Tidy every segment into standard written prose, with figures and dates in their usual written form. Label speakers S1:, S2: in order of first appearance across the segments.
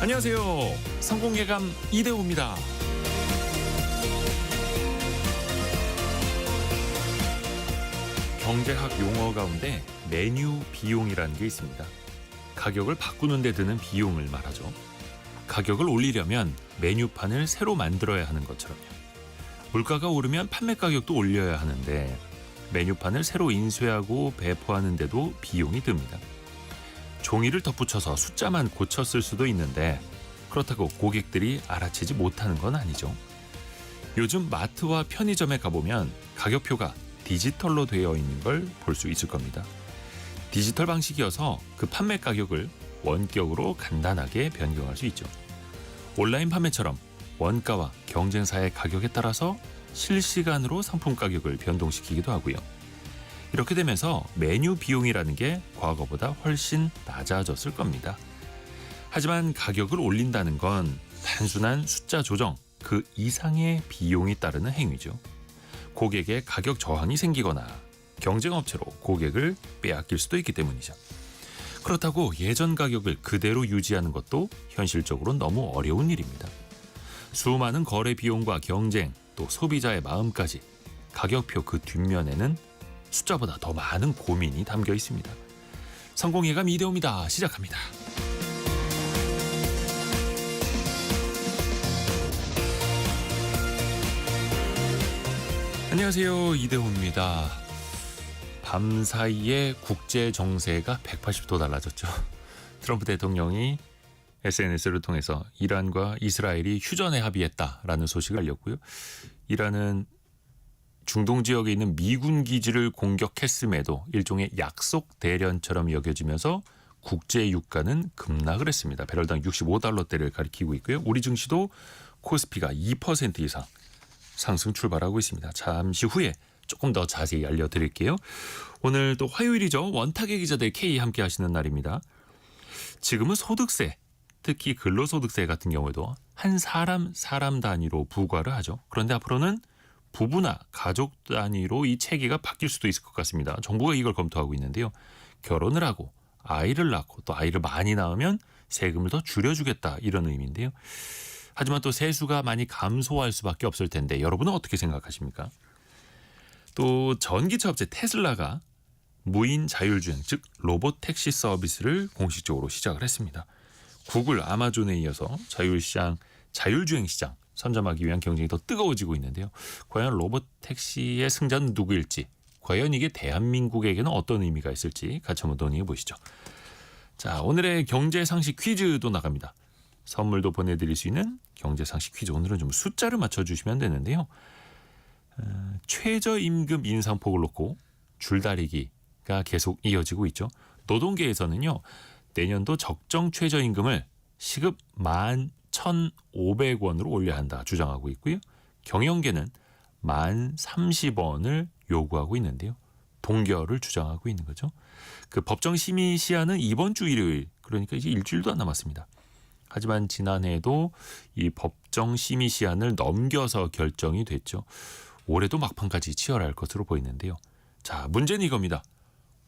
S1: 안녕하세요. 성공예감 이대호입니다. 경제학 용어 가운데 메뉴 비용이라는 게 있습니다. 가격을 바꾸는 데 드는 비용을 말하죠. 가격을 올리려면 메뉴판을 새로 만들어야 하는 것처럼요. 물가가 오르면 판매 가격도 올려야 하는데 메뉴판을 새로 인쇄하고 배포하는 데도 비용이 듭니다. 종이를 덧붙여서 숫자만 고쳤을 수도 있는데 그렇다고 고객들이 알아채지 못하는 건 아니죠. 요즘 마트와 편의점에 가보면 가격표가 디지털로 되어 있는 걸 볼 수 있을 겁니다. 디지털 방식이어서 그 판매 가격을 원격으로 간단하게 변경할 수 있죠. 온라인 판매처럼 원가와 경쟁사의 가격에 따라서 실시간으로 상품 가격을 변동시키기도 하고요. 이렇게 되면서 메뉴 비용이라는 게 과거보다 훨씬 낮아졌을 겁니다. 하지만 가격을 올린다는 건 단순한 숫자 조정, 그 이상의 비용이 따르는 행위죠. 고객의 가격 저항이 생기거나 경쟁업체로 고객을 빼앗길 수도 있기 때문이죠. 그렇다고 예전 가격을 그대로 유지하는 것도 현실적으로 너무 어려운 일입니다. 수많은 거래 비용과 경쟁, 또 소비자의 마음까지 가격표 그 뒷면에는 숫자보다 더 많은 고민이 담겨 있습니다. 성공예감 이대호입니다. 시작합니다. 안녕하세요. 이대호입니다. 밤사이에 국제 정세가 180도 달라졌죠. 트럼프 대통령이 SNS를 통해서 이란과 이스라엘이 휴전에 합의했다라는 소식을 알렸고요. 이란은 중동 지역에 있는 미군 기지를 공격했음에도 일종의 약속 대련처럼 여겨지면서 국제 유가는 급락을 했습니다. 배럴당 65달러대를 가리키고 있고요. 우리 증시도 코스피가 2% 이상 상승 출발하고 있습니다. 잠시 후에 조금 더 자세히 알려드릴게요. 오늘 또 화요일이죠. 원탁의 기자들 K 함께 하시는 날입니다. 지금은 소득세, 특히 근로소득세 같은 경우에도 한 사람 단위로 부과를 하죠. 그런데 앞으로는 부부나 가족 단위로 이 체계가 바뀔 수도 있을 것 같습니다. 정부가 이걸 검토하고 있는데요. 결혼을 하고 아이를 낳고 또 아이를 많이 낳으면 세금을 더 줄여주겠다 이런 의미인데요. 하지만 또 세수가 많이 감소할 수밖에 없을 텐데 여러분은 어떻게 생각하십니까? 또 전기차 업체 테슬라가 무인 자율주행, 즉 로봇 택시 서비스를 공식적으로 시작을 했습니다. 구글, 아마존에 이어서 자율주행 시장 선점하기 위한 경쟁이 더 뜨거워지고 있는데요. 과연 로봇 택시의 승자는 누구일지, 과연 이게 대한민국에게는 어떤 의미가 있을지 같이 한번 논의해 보시죠. 자, 오늘의 경제상식 퀴즈도 나갑니다. 선물도 보내드릴 수 있는 경제상식 퀴즈. 오늘은 좀 숫자를 맞춰주시면 되는데요. 최저임금 인상폭을 놓고 줄다리기가 계속 이어지고 있죠. 노동계에서는요. 내년도 적정 최저임금을 시급 11,500원으로 올려야 한다 주장하고 있고요. 경영계는 1030원을 요구하고 있는데요. 동결을 주장하고 있는 거죠. 그 법정 심의 시한은 이번 주 일요일, 그러니까 이제 일주일도 안 남았습니다. 하지만 지난해에도 이 법정 심의 시한을 넘겨서 결정이 됐죠. 올해도 막판까지 치열할 것으로 보이는데요. 자, 문제는 이겁니다.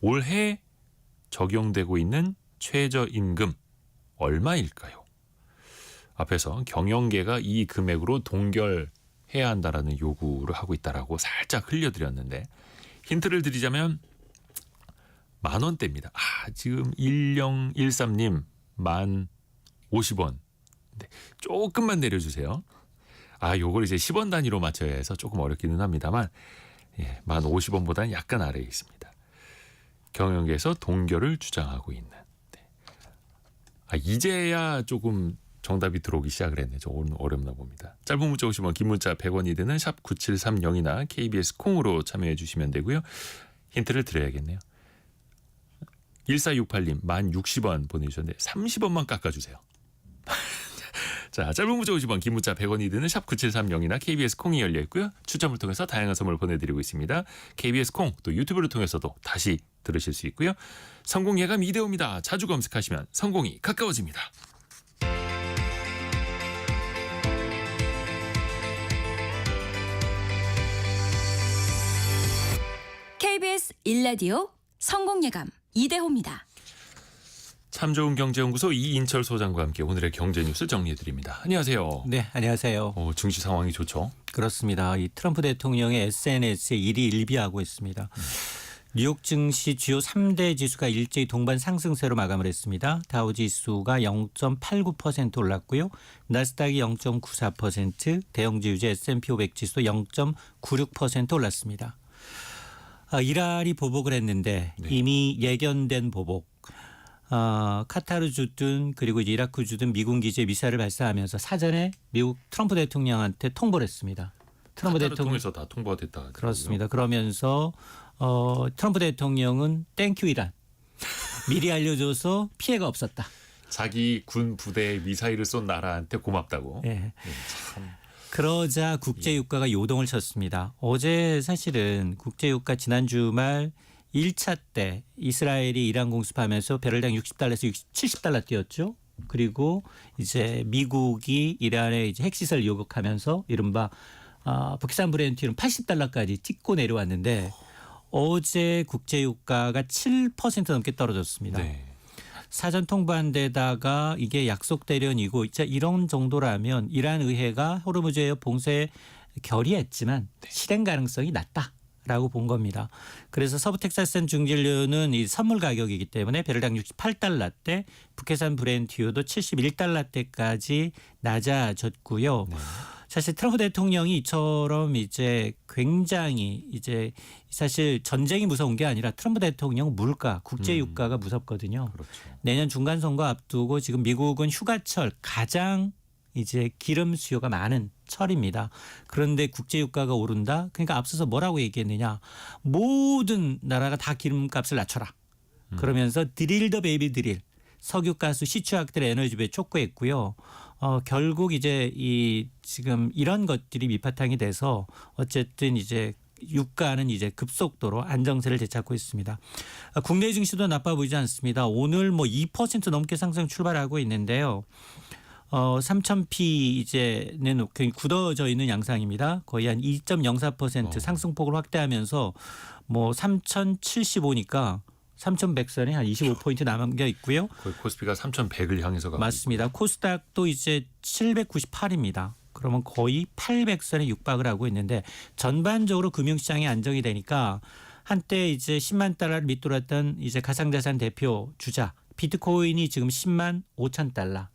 S1: 올해 적용되고 있는 최저임금 얼마일까요? 앞에서 경영계가 이 금액으로 동결해야 한다라는 요구를 하고 있다라고 살짝 흘려드렸는데 힌트를 드리자면 10,000원대입니다. 지금 1013님 1050원. 네, 조금만 내려주세요. 요걸 이제 10원 단위로 맞춰야 해서 조금 어렵기는 합니다만 1050원보다는 약간 아래에 있습니다. 경영계에서 동결을 주장하고 있는. 네. 이제야 조금 정답이 들어오기 시작을 했네. 저 오늘 어렵나 봅니다. 짧은 문자 50원, 긴 문자 100원이 드는 샵 9730이나 KBS 콩으로 참여해 주시면 되고요. 힌트를 드려야겠네요. 1468님 1060원 보내주셨는데 30원만 깎아주세요. 자, 짧은 문자 50원, 긴 문자 100원이 드는 샵 9730이나 KBS 콩이 열려 있고요. 추첨을 통해서 다양한 선물 보내드리고 있습니다. KBS 콩, 또 유튜브를 통해서도 다시 들으실 수 있고요. 성공예감 이대호입니다. 자주 검색하시면 성공이 가까워집니다.
S2: KBS 1라디오 성공예감 이대호입니다.
S1: 참 좋은 경제연구소 이인철 소장과 함께 오늘의 경제 뉴스 정리해드립니다. 안녕하세요.
S2: 네, 안녕하세요.
S1: 증시 상황이 좋죠?
S2: 그렇습니다. 이 트럼프 대통령의 SNS에 일이 일비하고 있습니다. 뉴욕 증시 주요 3대 지수가 일제히 동반 상승세로 마감을 했습니다. 다우지수가 0.89% 올랐고요. 나스닥이 0.94%, 대형지수제 S&P 500 지수도 0.96% 올랐습니다. 이란이 보복을 했는데
S1: 네.
S2: 이미 예견된 보복. 카타르 주둔 그리고 이제 이라크 주둔 미군 기지에 미사일을 발사하면서 사전에 미국 트럼프 대통령한테 통보를 했습니다.
S1: 트럼프 대통령에서 다 통보가 됐다.
S2: 그렇습니다. 그러면서 트럼프 대통령은 땡큐 이란 미리 알려줘서 피해가 없었다.
S1: 자기 군 부대에 미사일을 쏜 나라한테 고맙다고.
S2: 예.
S1: 참.
S2: 그러자 국제유가가 요동을 쳤습니다. 어제 사실은 국제유가 지난 주말 1차 때 이스라엘이 이란 공습하면서 배럴당 60달러에서 70달러 뛰었죠. 그리고 이제 미국이 이란의 이제 핵시설 요격하면서 이른바 북산 브렌트는 80달러까지 찍고 내려왔는데 어제 국제유가가 7% 넘게 떨어졌습니다.
S1: 네.
S2: 사전 통보한 데다가 이게 약속 대련이고 이런 정도라면 이란 의회가 호르무즈 해협 봉쇄에 결의했지만 실행 가능성이 낮다라고 본 겁니다. 그래서 서부 텍사스산 중진류는 이 선물 가격이기 때문에 배럴당 68달러대, 북해산 브렌트유도 71달러대까지 낮아졌고요.
S1: 네.
S2: 사실 트럼프 대통령이 이처럼 이제 굉장히 이제 사실 전쟁이 무서운 게 아니라 트럼프 대통령 물가, 국제 유가가 무섭거든요.
S1: 그렇죠.
S2: 내년 중간 선거 앞두고 지금 미국은 휴가철 가장 이제 기름 수요가 많은 철입니다. 그런데 국제 유가가 오른다. 그러니까 앞서서 뭐라고 얘기했느냐? 모든 나라가 다 기름값을 낮춰라. 그러면서 드릴 더 베이비 드릴. 석유, 가스, 시추학들의 에너지부에 촉구했고요. 결국 이제 이 지금 이런 것들이 밑바탕이 돼서 어쨌든 이제 유가는 이제 급속도로 안정세를 되찾고 있습니다. 국내 증시도 나빠 보이지 않습니다. 오늘 뭐 2% 넘게 상승 출발하고 있는데요. 3000p 이제는 굉장히 굳어져 있는 양상입니다. 거의 한 2.04% 상승폭을 확대하면서 뭐 3075니까 3100선에 한 25포인트 남겨 있고요.
S1: 거의 코스피가 3100을 향해서 가고
S2: 맞습니다. 있고요. 코스닥도 이제 798입니다. 그러면 거의 800선에 육박을 하고 있는데 전반적으로 금융시장이 안정이 되니까 한때 이제 10만 달러를 밑돌았던 이제 가상자산 대표 주자 비트코인이 지금 10만 5천 달러.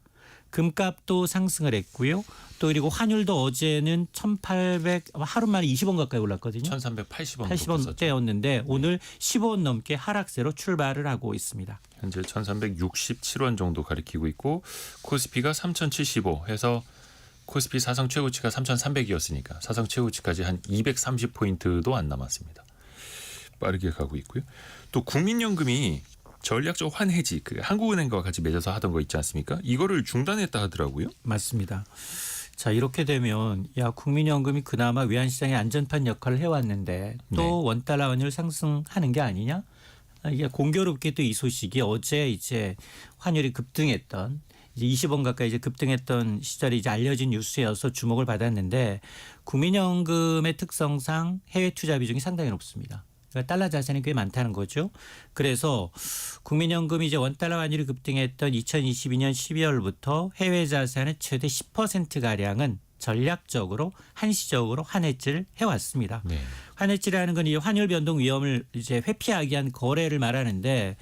S2: 금값도 상승을 했고요. 또 그리고 환율도 어제는 1,800 하루 만에 20원 가까이 올랐거든요.
S1: 1,380원
S2: 80원대였는데 오늘 15원 넘게 하락세로 출발을 하고 있습니다.
S1: 현재 1,367원 정도 가리키고 있고 코스피가 3,075 해서 코스피 사상 최고치가 3,300이었으니까 사상 최고치까지 한 230포인트도 안 남았습니다. 빠르게 가고 있고요. 또 국민연금이 전략적 환해지 한국은행과 같이 맺어서 하던 거 있지 않습니까? 이거를 중단했다 하더라고요.
S2: 맞습니다. 자 이렇게 되면 국민연금이 그나마 외환시장의 안전판 역할을 해왔는데 또
S1: 네.
S2: 원달러 환율 상승하는 게 아니냐? 이게 공교롭게 또 이 소식이 어제 이제 환율이 급등했던 이제 20원 가까이 이제 급등했던 시절이 이제 알려진 뉴스여서 주목을 받았는데 국민연금의 특성상 해외 투자 비중이 상당히 높습니다. 그러니까 달러 자산이 꽤 많다는 거죠. 그래서 국민연금이 이제 원달러 환율이 급등했던 2022년 12월부터 해외 자산의 최대 10%가량은 전략적으로 한시적으로 환해지를 해왔습니다.
S1: 네.
S2: 환해지라는 건 이 환율 변동 위험을 이제 회피하기 위한 거래를 말하는데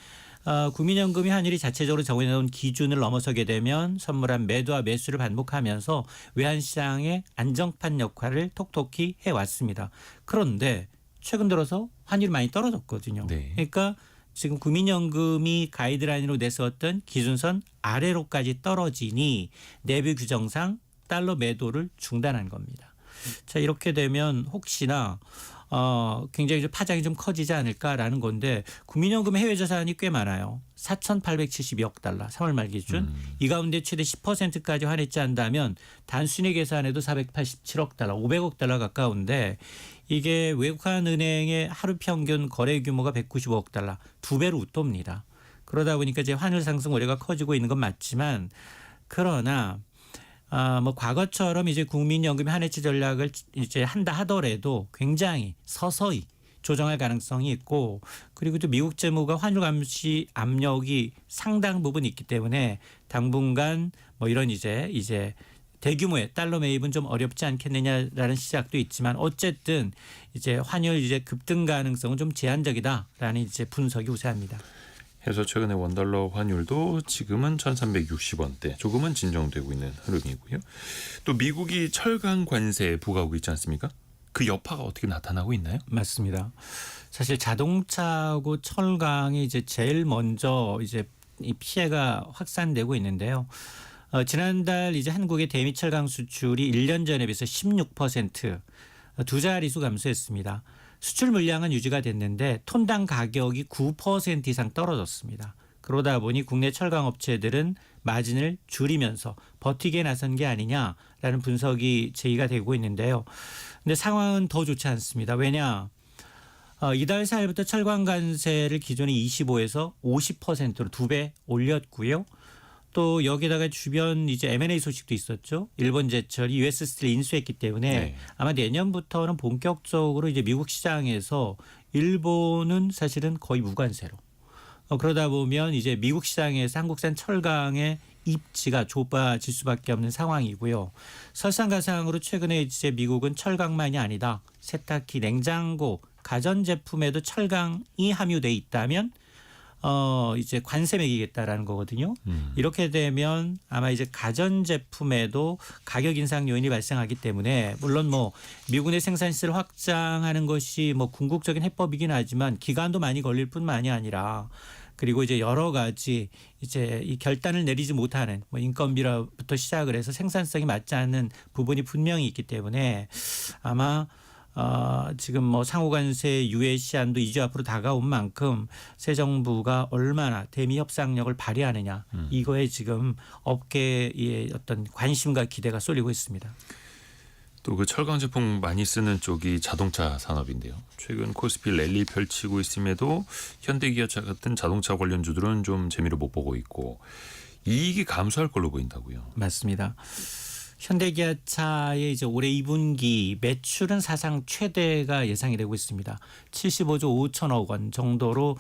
S2: 국민연금이 환율이 자체적으로 정해놓은 기준을 넘어서게 되면 선물한 매도와 매수를 반복하면서 외환시장의 안정판 역할을 톡톡히 해왔습니다. 그런데 최근 들어서 환율이 많이 떨어졌거든요.
S1: 네.
S2: 그러니까 지금 국민연금이 가이드라인으로 내세웠던 기준선 아래로까지 떨어지니 내부 규정상 달러 매도를 중단한 겁니다. 자 이렇게 되면 혹시나 굉장히 좀 파장이 좀 커지지 않을까라는 건데 국민연금의 해외 자산이 꽤 많아요. 4,872억 달러 3월 말 기준. 이 가운데 최대 10%까지 환해지 한다면 단순히 계산해도 487억 달러 500억 달러 가까운데 이게 외국환은행의 하루 평균 거래 규모가 195억 달러 2배로 웃돕니다. 그러다 보니까 이제 환율 상승 우려가 커지고 있는 건 맞지만 그러나 뭐 과거처럼 이제 국민연금의 한해치 전략을 이제 한다 하더라도 굉장히 서서히 조정할 가능성이 있고 그리고 또 미국 재무가 환율 감시 압력이 상당 부분 있기 때문에 당분간 뭐 이런 이제 대규모의 달러 매입은 좀 어렵지 않겠느냐라는 시작도 있지만 어쨌든 이제 환율 이제 급등 가능성은 좀 제한적이다라는 이제 분석이 우세합니다.
S1: 해서 최근에 원달러 환율도 지금은 1,360원대 조금은 진정되고 있는 흐름이고요. 또 미국이 철강 관세 부과하고 있지 않습니까? 그 여파가 어떻게 나타나고 있나요?
S2: 맞습니다. 사실 자동차하고 철강이 이제 제일 먼저 이제 이 피해가 확산되고 있는데요. 지난달 이제 한국의 대미 철강 수출이 1년 전에 비해서 16% 두 자릿수 감소했습니다. 수출 물량은 유지가 됐는데 톤당 가격이 9% 이상 떨어졌습니다. 그러다 보니 국내 철강 업체들은 마진을 줄이면서 버티게 나선 게 아니냐라는 분석이 제기가 되고 있는데요. 근데 상황은 더 좋지 않습니다. 왜냐? 이달 4일부터 철강 관세를 기존의 25에서 50%로 2배 올렸고요. 또 여기다가 주변 이제 M&A 소식도 있었죠. 일본 제철이 US 스틸을 인수했기 때문에
S1: 네.
S2: 아마 내년부터는 본격적으로 이제 미국 시장에서 일본은 사실은 거의 무관세로 그러다 보면 이제 미국 시장에서 한국산 철강의 입지가 좁아질 수밖에 없는 상황이고요. 설상가상으로 최근에 이제 미국은 철강만이 아니다. 세탁기, 냉장고, 가전제품에도 철강이 함유돼 있다면 이제 관세 매기겠다라는 거거든요. 이렇게 되면 아마 이제 가전제품에도 가격 인상 요인이 발생하기 때문에 물론 뭐 미군의 생산 시설을 확장하는 것이 뭐 궁극적인 해법이긴 하지만 기간도 많이 걸릴 뿐만이 아니라 그리고 이제 여러 가지 이제 이 결단을 내리지 못하는 뭐 인건비로부터 시작을 해서 생산성이 맞지 않는 부분이 분명히 있기 때문에 아마 지금 뭐 상호관세 유예 시한도 2주 앞으로 다가온 만큼 새 정부가 얼마나 대미 협상력을 발휘하느냐 이거에 지금 업계의 어떤 관심과 기대가 쏠리고 있습니다.
S1: 또 그 철강 제품 많이 쓰는 쪽이 자동차 산업인데요. 최근 코스피 랠리 펼치고 있음에도 현대기아차 같은 자동차 관련주들은 좀 재미를 못 보고 있고 이익이 감소할 걸로 보인다고요.
S2: 맞습니다. 현대기아차의 이제 올해 2분기 매출은 사상 최대가 예상이 되고 있습니다. 75조 5천억 원 정도로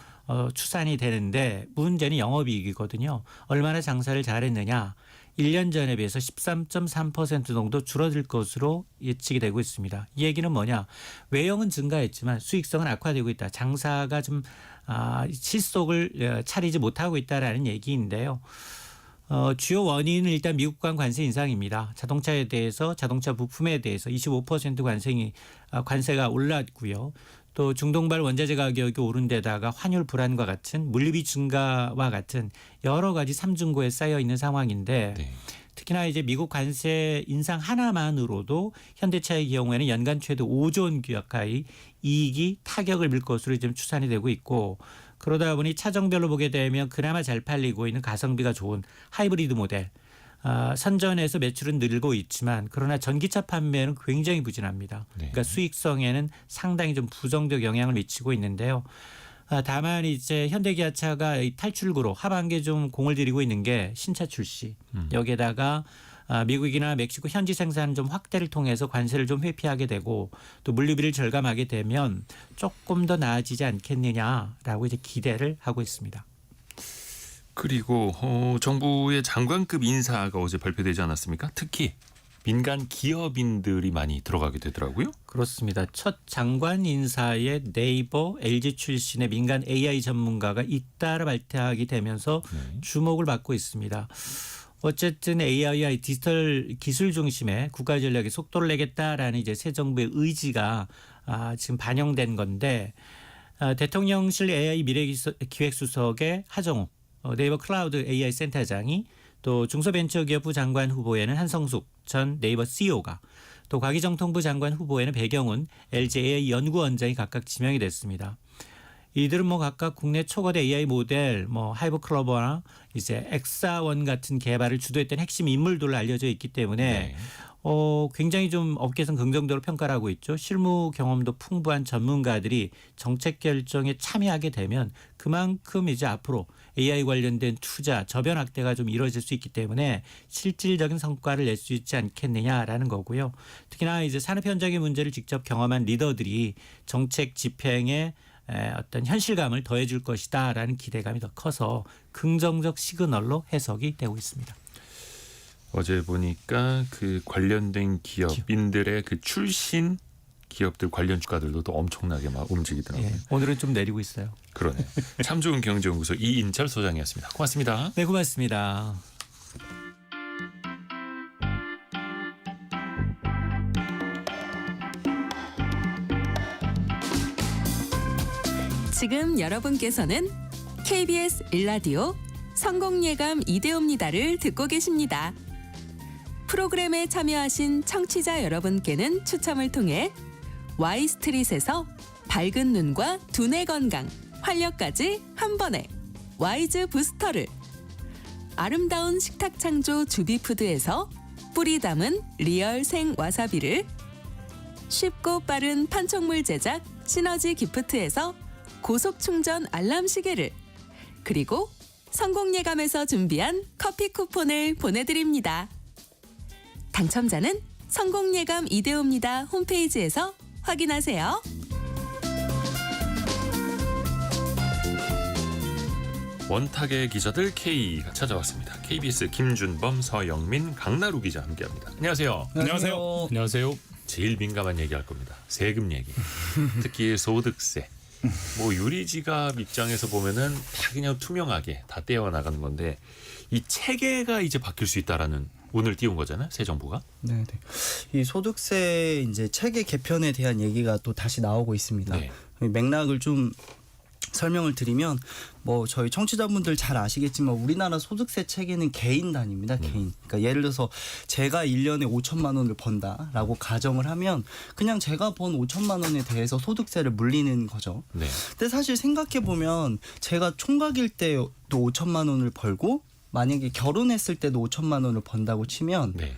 S2: 추산이 되는데 문제는 영업이익이거든요. 얼마나 장사를 잘했느냐. 1년 전에 비해서 13.3% 정도 줄어들 것으로 예측이 되고 있습니다. 이 얘기는 뭐냐. 외형은 증가했지만 수익성은 악화되고 있다. 장사가 좀 실속을 차리지 못하고 있다라는 얘기인데요. 주요 원인은 일단 미국간 관세 인상입니다. 자동차에 대해서 자동차 부품에 대해서 25% 관세가 올랐고요. 또 중동발 원자재 가격이 오른 데다가 환율 불안과 같은 물류비 증가와 같은 여러 가지 삼중고에 쌓여 있는 상황인데
S1: 네.
S2: 특히나 이제 미국 관세 인상 하나만으로도 현대차의 경우에는 연간 최대 5조 원 가까이 이익이 타격을 밀 것으로 지금 추산이 되고 있고 그러다 보니 차종별로 보게 되면 그나마 잘 팔리고 있는 가성비가 좋은 하이브리드 모델 선전해서 매출은 늘고 있지만 그러나 전기차 판매는 굉장히 부진합니다.
S1: 네.
S2: 그러니까 수익성에는 상당히 좀 부정적 영향을 미치고 있는데요. 다만 이제 현대기아차가 이 탈출구로 하반기에 좀 공을 들이고 있는 게 신차 출시. 여기에다가 미국이나 멕시코 현지 생산 좀 확대를 통해서 관세를 좀 회피하게 되고 또 물류비를 절감하게 되면 조금 더 나아지지 않겠느냐라고 이제 기대를 하고 있습니다.
S1: 그리고 정부의 장관급 인사가 어제 발표되지 않았습니까? 특히 민간 기업인들이 많이 들어가게 되더라고요.
S2: 그렇습니다. 첫 장관 인사에 네이버, LG 출신의 민간 AI 전문가가 잇따라 발탁이 되면서 주목을 받고 있습니다. 어쨌든 AI 디지털 기술 중심의 국가 전략에 속도를 내겠다라는 이제 새 정부의 의지가 지금 반영된 건데 대통령실 AI 미래기획수석의 하정우 네이버 클라우드 AI 센터장이 또 중소벤처기업부 장관 후보에는 한성숙 전 네이버 CEO가 또 과기정통부 장관 후보에는 배경훈 LG AI 연구원장이 각각 지명이 됐습니다. 이들은 뭐 각각 국내 초거대 AI 모델 하이브 클로버나 이제 엑사원 같은 개발을 주도했던 핵심 인물들로 알려져 있기 때문에
S1: 네.
S2: 굉장히 좀 업계에서는 긍정적으로 평가를 하고 있죠. 실무 경험도 풍부한 전문가들이 정책 결정에 참여하게 되면 그만큼 이제 앞으로 AI 관련된 투자, 저변 확대가 좀 이루어질 수 있기 때문에 실질적인 성과를 낼 수 있지 않겠느냐라는 거고요. 특히나 이제 산업 현장의 문제를 직접 경험한 리더들이 정책 집행에 어떤 현실감을 더해줄 것이다라는 기대감이 더 커서 긍정적 시그널로 해석이 되고 있습니다.
S1: 어제 보니까 그 관련된 기업인들의 그 출신 기업들 관련 주가들도 또 엄청나게 막 움직이더라고요.
S2: 예, 오늘은 좀 내리고 있어요.
S1: 그러네. 참 좋은 경제연구소 이인철 소장이었습니다. 고맙습니다.
S2: 네, 고맙습니다.
S3: 지금 여러분께서는 KBS 일라디오 성공예감 이대호입니다를 듣고 계십니다. 프로그램에 참여하신 청취자 여러분께는 추첨을 통해 Y스트릿에서 밝은 눈과 두뇌 건강, 활력까지 한 번에 와이즈 부스터를, 아름다운 식탁 창조 주비푸드에서 뿌리 담은 리얼 생 와사비를, 쉽고 빠른 판촉물 제작 시너지 기프트에서 고속 충전 알람 시계를, 그리고 성공예감에서 준비한 커피 쿠폰을 보내드립니다. 당첨자는 성공예감 이대호입니다 홈페이지에서 확인하세요.
S1: 원탁의 기자들 K가 찾아왔습니다. KBS 김준범, 서영민, 강나루 기자 함께합니다. 안녕하세요.
S4: 안녕하세요.
S5: 안녕하세요.
S1: 제일 민감한 얘기할 겁니다. 세금 얘기. 특히 소득세. 뭐 유리지갑 입장에서 보면은 다 그냥 투명하게 다 떼어 나가는 건데 이 체계가 이제 바뀔 수 있다라는 오늘 띄운 거잖아요. 새 정부가.
S4: 네, 이 소득세 이제 체계 개편에 대한 얘기가 또 다시 나오고 있습니다.
S1: 네.
S4: 맥락을 좀 설명을 드리면 뭐 저희 청취자분들 잘 아시겠지만 우리나라 소득세 체계는 개인 단위입니다. 개인. 그러니까 예를 들어서 제가 1년에 5천만 원을 번다라고 가정을 하면 그냥 제가 번 5천만 원에 대해서 소득세를 물리는 거죠.
S1: 네.
S4: 근데 사실 생각해 보면 제가 총각일 때도 5천만 원을 벌고 만약에 결혼했을 때도 5천만 원을 번다고 치면
S1: 네.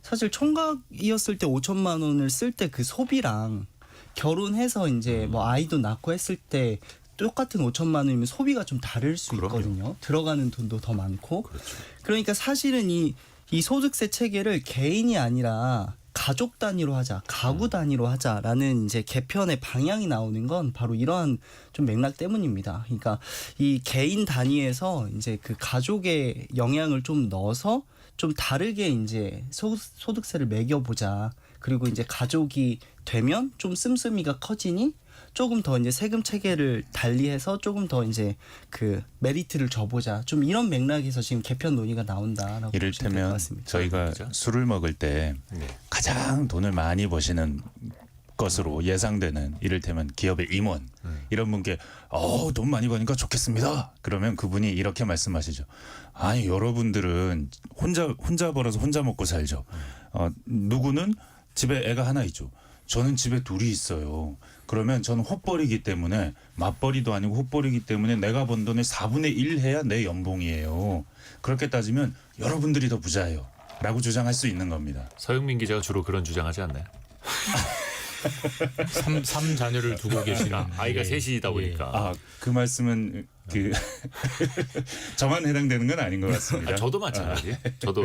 S4: 사실 총각이었을 때 5천만 원을 쓸 때 그 소비랑 결혼해서 이제 뭐 아이도 낳고 했을 때 똑같은 5천만 원이면 소비가 좀 다를 수
S1: 그럼요.
S4: 있거든요. 들어가는 돈도 더 많고.
S1: 그렇죠.
S4: 그러니까 사실은 이 소득세 체계를 개인이 아니라 가족 단위로 하자, 가구 단위로 하자라는 이제 개편의 방향이 나오는 건 바로 이러한 좀 맥락 때문입니다. 그러니까 이 개인 단위에서 이제 그 가족의 영향을 좀 넣어서 좀 다르게 이제 소득세를 매겨보자. 그리고 이제 가족이 되면 좀 씀씀이가 커지니 조금 더 이제 세금 체계를 달리해서 조금 더 이제 그 메리트를 줘보자. 좀 이런 맥락에서 지금 개편 논의가 나온다라고 보시면 될 것
S5: 이를테면
S4: 같습니다.
S5: 저희가
S1: 그렇죠.
S5: 술을 먹을 때
S1: 네.
S5: 가장 돈을 많이 버시는 것으로 예상되는 이를테면 기업의 임원 이런 분께 돈 많이 버니까 좋겠습니다. 그러면 그분이 이렇게 말씀하시죠. 아니 여러분들은 혼자 벌어서 혼자 먹고 살죠. 누구는 집에 애가 하나 있죠. 저는 집에 둘이 있어요. 그러면 저는 헛벌이기 때문에 맞벌이도 아니고 헛벌이기 때문에 내가 번 돈의 4분의 1 해야 내 연봉이에요. 그렇게 따지면 여러분들이 더 부자예요. 라고 주장할 수 있는 겁니다.
S1: 서영민 기자가 주로 그런 주장하지 않나요?
S5: 삼 자녀를 두고 계시는
S1: 아이가 셋이다 보니까.
S5: 그 말씀은 그 저만 해당되는 건 아닌 것 같습니다.
S1: 저도 마찬가지예요.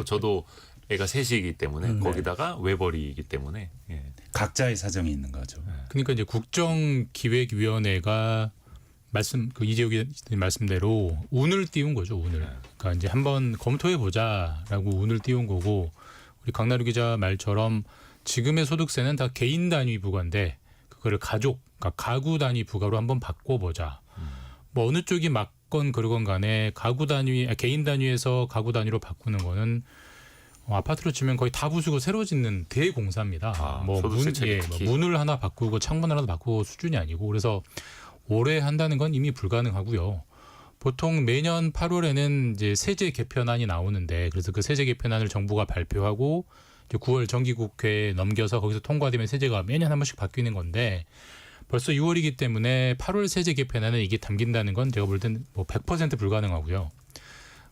S1: 저도 애가 셋이기 때문에 거기다가 외벌이이기 때문에. 예.
S5: 각자의 사정이 있는 거죠.
S6: 그러니까 이제 국정기획위원회가 이재호 기자님 말씀대로 운을 띄운 거죠. 운을. 그러니까 이제 한번 검토해 보자라고 운을 띄운 거고, 우리 강나루 기자 말처럼 지금의 소득세는 다 개인 단위 부과인데 그거를 그러니까 가구 단위 부과로 한번 바꿔보자. 뭐 어느 쪽이 맞건 그러건 간에 개인 단위에서 가구 단위로 바꾸는 거는 아파트로 치면 거의 다 부수고 새로 짓는 대공사입니다.
S1: 소득세 체계 특히.
S6: 문을 하나 바꾸고 창문을 하나 바꾸고 수준이 아니고, 그래서 올해 한다는 건 이미 불가능하고요. 보통 매년 8월에는 이제 세제 개편안이 나오는데, 그래서 그 세제 개편안을 정부가 발표하고 이제 9월 정기국회에 넘겨서 거기서 통과되면 세제가 매년 한 번씩 바뀌는 건데, 벌써 6월이기 때문에 8월 세제 개편안에 이게 담긴다는 건 제가 볼 땐 뭐 100% 불가능하고요.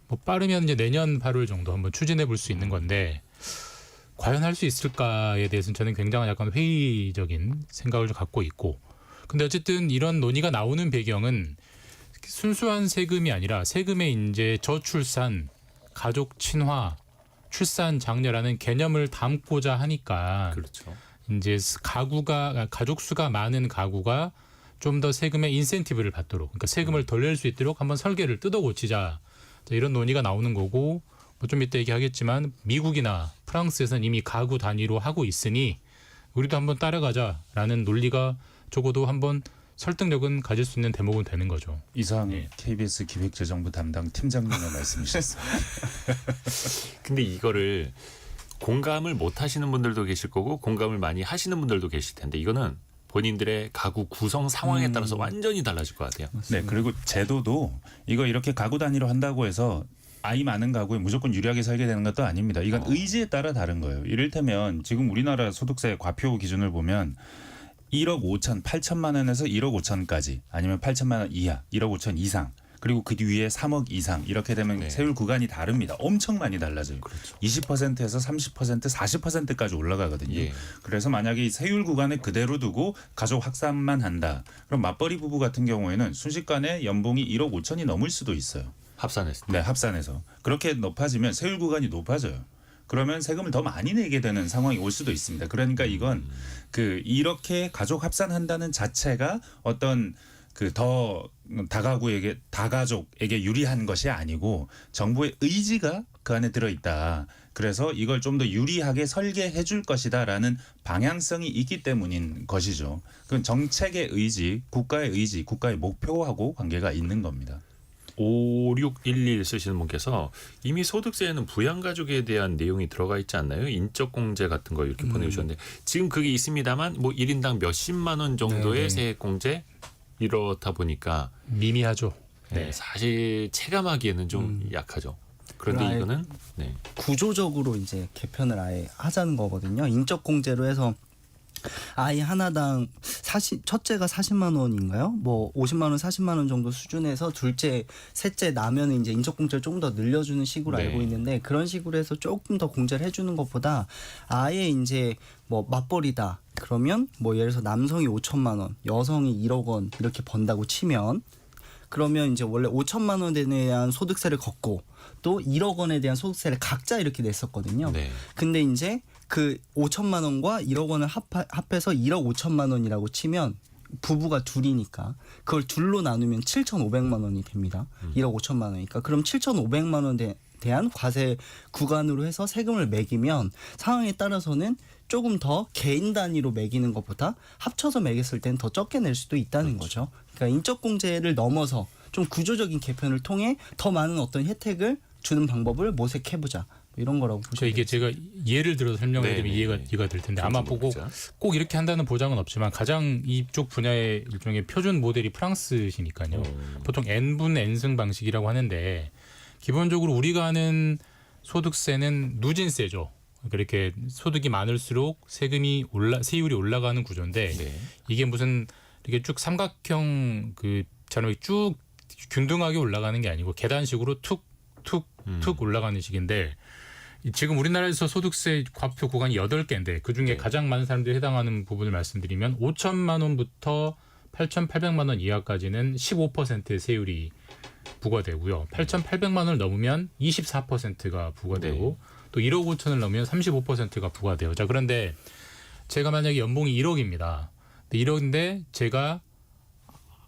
S6: 뭐 빠르면 이제 내년 8월 정도 한번 추진해 볼 수 있는 건데, 과연 할 수 있을까에 대해서는 저는 굉장히 약간 회의적인 생각을 좀 갖고 있고, 근데 어쨌든 이런 논의가 나오는 배경은 순수한 세금이 아니라 세금의 이제 저출산, 가족 친화, 출산 장려라는 개념을 담고자 하니까
S1: 그렇죠.
S6: 이제 가족 수가 많은 가구가 좀 더 세금의 인센티브를 받도록, 그러니까 세금을 덜 낼 수 있도록 한번 설계를 뜯어 고치자, 이런 논의가 나오는 거고, 뭐 좀 이따 얘기하겠지만 미국이나 프랑스에서는 이미 가구 단위로 하고 있으니 우리도 한번 따라가자라는 논리가 적어도 한번 설득력은 가질 수 있는 대목은 되는 거죠.
S5: 이상
S6: 예.
S5: KBS 기획재정부 담당 팀장님의 말씀이셨습니다.
S1: 근데 이거를 공감을 못 하시는 분들도 계실 거고 공감을 많이 하시는 분들도 계실 텐데 이거는 본인들의 가구 구성 상황에 따라서 완전히 달라질 것 같아요.
S5: 네, 그리고 제도도 이거 이렇게 가구 단위로 한다고 해서 아이 많은 가구에 무조건 유리하게 살게 되는 것도 아닙니다. 이건 의지에 따라 다른 거예요. 이를테면 지금 우리나라 소득세 과표 기준을 보면 1억 5천, 8천만 원에서 1억 5천까지, 아니면 8천만 원 이하, 1억 5천 이상, 그리고 그 뒤에 3억 이상, 이렇게 되면
S1: 네.
S5: 세율 구간이 다릅니다. 엄청 많이 달라져요.
S1: 그렇죠.
S5: 20%에서 30%, 40%까지 올라가거든요.
S1: 예.
S5: 그래서 만약에 이 세율 구간을 그대로 두고 가족 확산만 한다. 그럼 맞벌이 부부 같은 경우에는 순식간에 연봉이 1억 5천이 넘을 수도 있어요.
S1: 합산했을 때.
S5: 네, 합산해서. 그렇게 높아지면 세율 구간이 높아져요. 그러면 세금을 더 많이 내게 되는 상황이 올 수도 있습니다. 그러니까 이건 이렇게 가족 합산한다는 자체가 어떤 더 다가족에게 유리한 것이 아니고 정부의 의지가 그 안에 들어 있다. 그래서 이걸 좀 더 유리하게 설계해 줄 것이다라는 방향성이 있기 때문인 것이죠. 그건 정책의 의지, 국가의 목표하고 관계가 있는 겁니다.
S1: 5611 쓰시는 분께서 이미 소득세에는 부양가족에 대한 내용이 들어가 있지 않나요? 인적공제 같은 거 이렇게 보내주셨는데 지금 그게 있습니다만 뭐 1인당 몇십만 원 정도의
S2: 네, 네.
S1: 세액공제 이렇다 보니까
S6: 미미하죠.
S1: 네, 사실 체감하기에는 좀 약하죠. 그런데
S4: 아예
S1: 이거는 네.
S4: 구조적으로 이제 개편을 아예 하자는 거거든요. 인적 공제로 해서 아이 하나당 첫째가 40만 원인가요? 뭐 50만 원, 40만 원 정도 수준에서 둘째, 셋째 나면 이제 인적 공제를 조금 더 늘려주는 식으로
S1: 네.
S4: 알고 있는데 그런 식으로 해서 조금 더 공제를 해주는 것보다 아예 이제 뭐 맞벌이다. 그러면 뭐 예를 들어서 남성이 5천만 원, 여성이 1억 원 이렇게 번다고 치면 그러면 이제 원래 5천만 원에 대한 소득세를 걷고 또 1억 원에 대한 소득세를 각자 이렇게 냈었거든요.
S1: 네.
S4: 근데 이제 그 5천만 원과 1억 원을 합해서 1억 5천만 원이라고 치면 부부가 둘이니까 그걸 둘로 나누면 7,500만 원이 됩니다. 1억 5천만 원이니까. 그럼 7,500만 원에 대한 과세 구간으로 해서 세금을 매기면 상황에 따라서는 조금 더 개인 단위로 매기는 것보다 합쳐서 매겼을 때는 더 적게 낼 수도 있다는 거죠. 그러니까 인적공제를 넘어서 좀 구조적인 개편을 통해 더 많은 어떤 혜택을 주는 방법을 모색해보자. 이런 거라고 보시면
S6: 이게 제가 예를 들어서 설명해드리면
S1: 네, 네,
S6: 이해가 될 텐데 아마 보고 꼭 이렇게 한다는 보장은 없지만 가장 이쪽 분야의 일종의 표준 모델이 프랑스시니까요. 보통 n분 n승 방식이라고 하는데 기본적으로 우리가 아는 소득세는 누진세죠. 그렇게 소득이 많을수록 세율이 올라가는 구조인데
S1: 네.
S6: 이게 무슨 이렇게 쭉 삼각형 그처럼 쭉 균등하게 올라가는 게 아니고 계단식으로 툭 올라가는 식인데 지금 우리나라에서 소득세 과표 구간이 8개인데 그중에
S1: 네.
S6: 가장 많은 사람들이 해당하는 부분을 말씀드리면 5천만 원부터 8,800만 원 이하까지는 15%의 세율이 부과되고요. 8,800만 원을 넘으면 24%가 부과되고 또 1억 5천을 넘으면 35%가 부과돼요. 자, 그런데 제가 만약에 연봉이 1억입니다. 1억인데 제가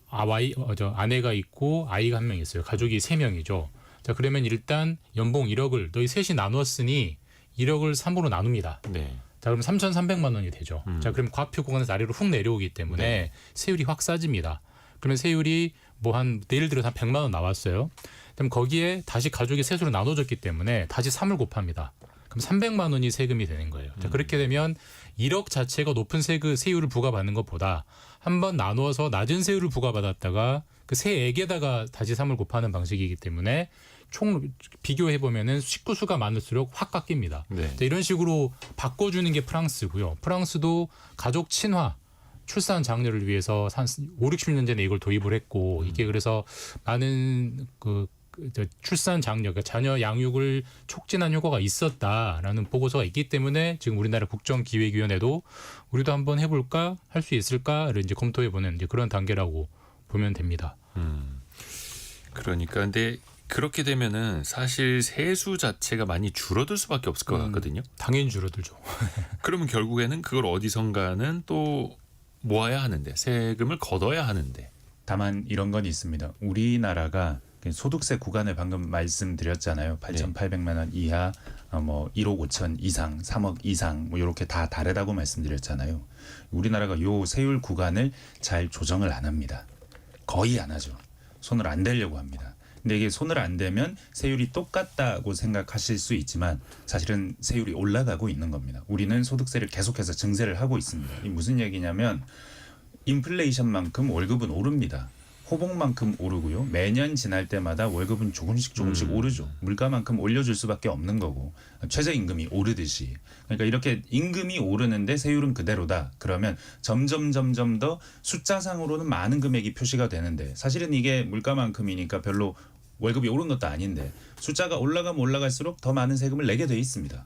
S6: 아내가 있고 아이가 한 명 있어요. 가족이 3명이죠. 자, 그러면 일단 연봉 1억을 너희 셋이 나눴으니 1억을 3으로 나눕니다.
S1: 네.
S6: 자, 그럼 3,300만 원이 되죠. 자, 그럼 과표 구간에서 아래로 훅 내려오기 때문에 세율이 확 싸집니다. 그러면 세율이 뭐 예를 들어서 한 100만 원 나왔어요. 그럼 거기에 다시 가족이 셋으로 나눠졌기 때문에 다시 3을 곱합니다. 그럼 300만 원이 세금이 되는 거예요. 자, 그렇게 되면 1억 자체가 높은 세율을 부과받는 것보다 한번 나누어서 낮은 세율을 부과받았다가 그 세액에다가 다시 3을 곱하는 방식이기 때문에 총 비교해 보면은 식구수가 많을수록 확 깎입니다.
S1: 네.
S6: 자, 이런 식으로 바꿔주는 게 프랑스고요. 프랑스도 가족 친화, 출산 장려를 위해서 한 5, 60년 전에 이걸 도입을 했고 이게 그래서 많은 출산 장려, 그러니까 자녀 양육을 촉진한 효과가 있었다라는 보고서가 있기 때문에 지금 우리나라 국정기획위원회도 우리도 한번 해볼까 할 수 있을까를 이제 검토해보는 이제 그런 단계라고 보면 됩니다.
S1: 그러니까 근데 그렇게 되면은 사실 세수 자체가 많이 줄어들 수밖에 없을 것 같거든요.
S6: 당연히 줄어들죠.
S1: 그러면 결국에는 그걸 어디선가는 또 모아야 하는데 세금을 걷어야 하는데.
S5: 다만 이런 건 있습니다. 우리나라가 소득세 구간을 방금 말씀드렸잖아요. 8,800만 원 이하, 뭐 1억 5천 이상, 3억 이상 뭐 이렇게 다 다르다고 말씀드렸잖아요. 우리나라가 요 세율 구간을 잘 조정을 안 합니다. 거의 안 하죠. 손을 안 대려고 합니다. 근데 이게 손을 안 대면 세율이 똑같다고 생각하실 수 있지만 사실은 세율이 올라가고 있는 겁니다. 우리는 소득세를 계속해서 증세를 하고 있습니다. 이 무슨 얘기냐면 인플레이션만큼 월급은 오릅니다. 호봉만큼 오르고요. 매년 지날 때마다 월급은 조금씩 오르죠. 물가만큼 올려줄 수밖에 없는 거고 최저임금이 오르듯이. 그러니까 이렇게 임금이 오르는데 세율은 그대로다. 그러면 점점 더 숫자상으로는 많은 금액이 표시가 되는데 사실은 이게 물가만큼이니까 별로 월급이 오른 것도 아닌데 숫자가 올라가면 올라갈수록 더 많은 세금을 내게 돼 있습니다.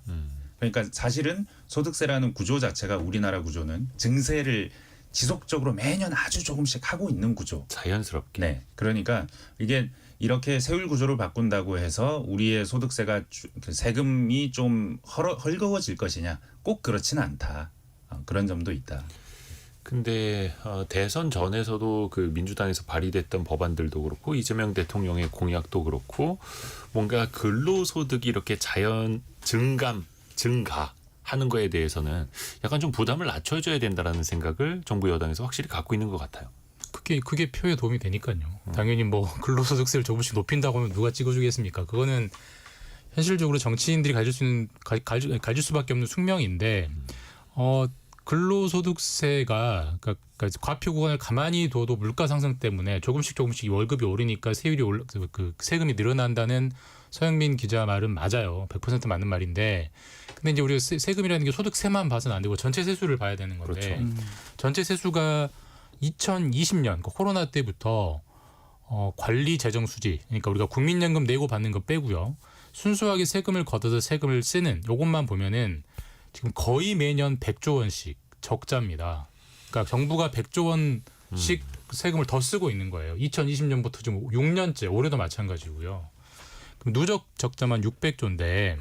S5: 그러니까 사실은 소득세라는 구조 자체가 우리나라 구조는 증세를 지속적으로 매년 아주 조금씩 하고 있는 구조.
S1: 자연스럽게.
S5: 네. 그러니까 이게 이렇게 세율 구조를 바꾼다고 해서 우리의 소득세가 세금이 좀 헐거워질 것이냐? 꼭 그렇지는 않다. 그런 점도 있다.
S1: 근데 대선 전에서도 그 민주당에서 발의됐던 법안들도 그렇고 이재명 대통령의 공약도 그렇고 뭔가 근로소득이 이렇게 자연 증가하는 거에 대해서는 약간 좀 부담을 낮춰줘야 된다라는 생각을 정부 여당에서 확실히 갖고 있는 것 같아요.
S6: 그게 표에 도움이 되니까요. 당연히 뭐 근로소득세를 조금씩 높인다고 하면 누가 찍어주겠습니까? 그거는 현실적으로 정치인들이 가질 수밖에 없는 숙명인데 근로소득세가 그러니까 과표 구간을 가만히 둬도 물가 상승 때문에 조금씩 월급이 오르니까 그 세금이 늘어난다는 서영민 기자 말은 맞아요. 100% 맞는 말인데 근데 이제 우리가 세금이라는 게 소득세만 봐서는 안 되고 전체 세수를 봐야 되는 건데
S1: 그렇죠.
S6: 전체 세수가 2020년 그러니까 코로나 때부터 관리 재정 수지 그러니까 우리가 국민연금 내고 받는 거 빼고요. 순수하게 세금을 걷어서 세금을 쓰는 요것만 보면은 지금 거의 매년 100조 원씩 적자입니다. 그러니까 정부가 100조 원씩 세금을 더 쓰고 있는 거예요. 2020년부터 지금 6년째 올해도 마찬가지고요. 그럼 누적 적자만 600조인데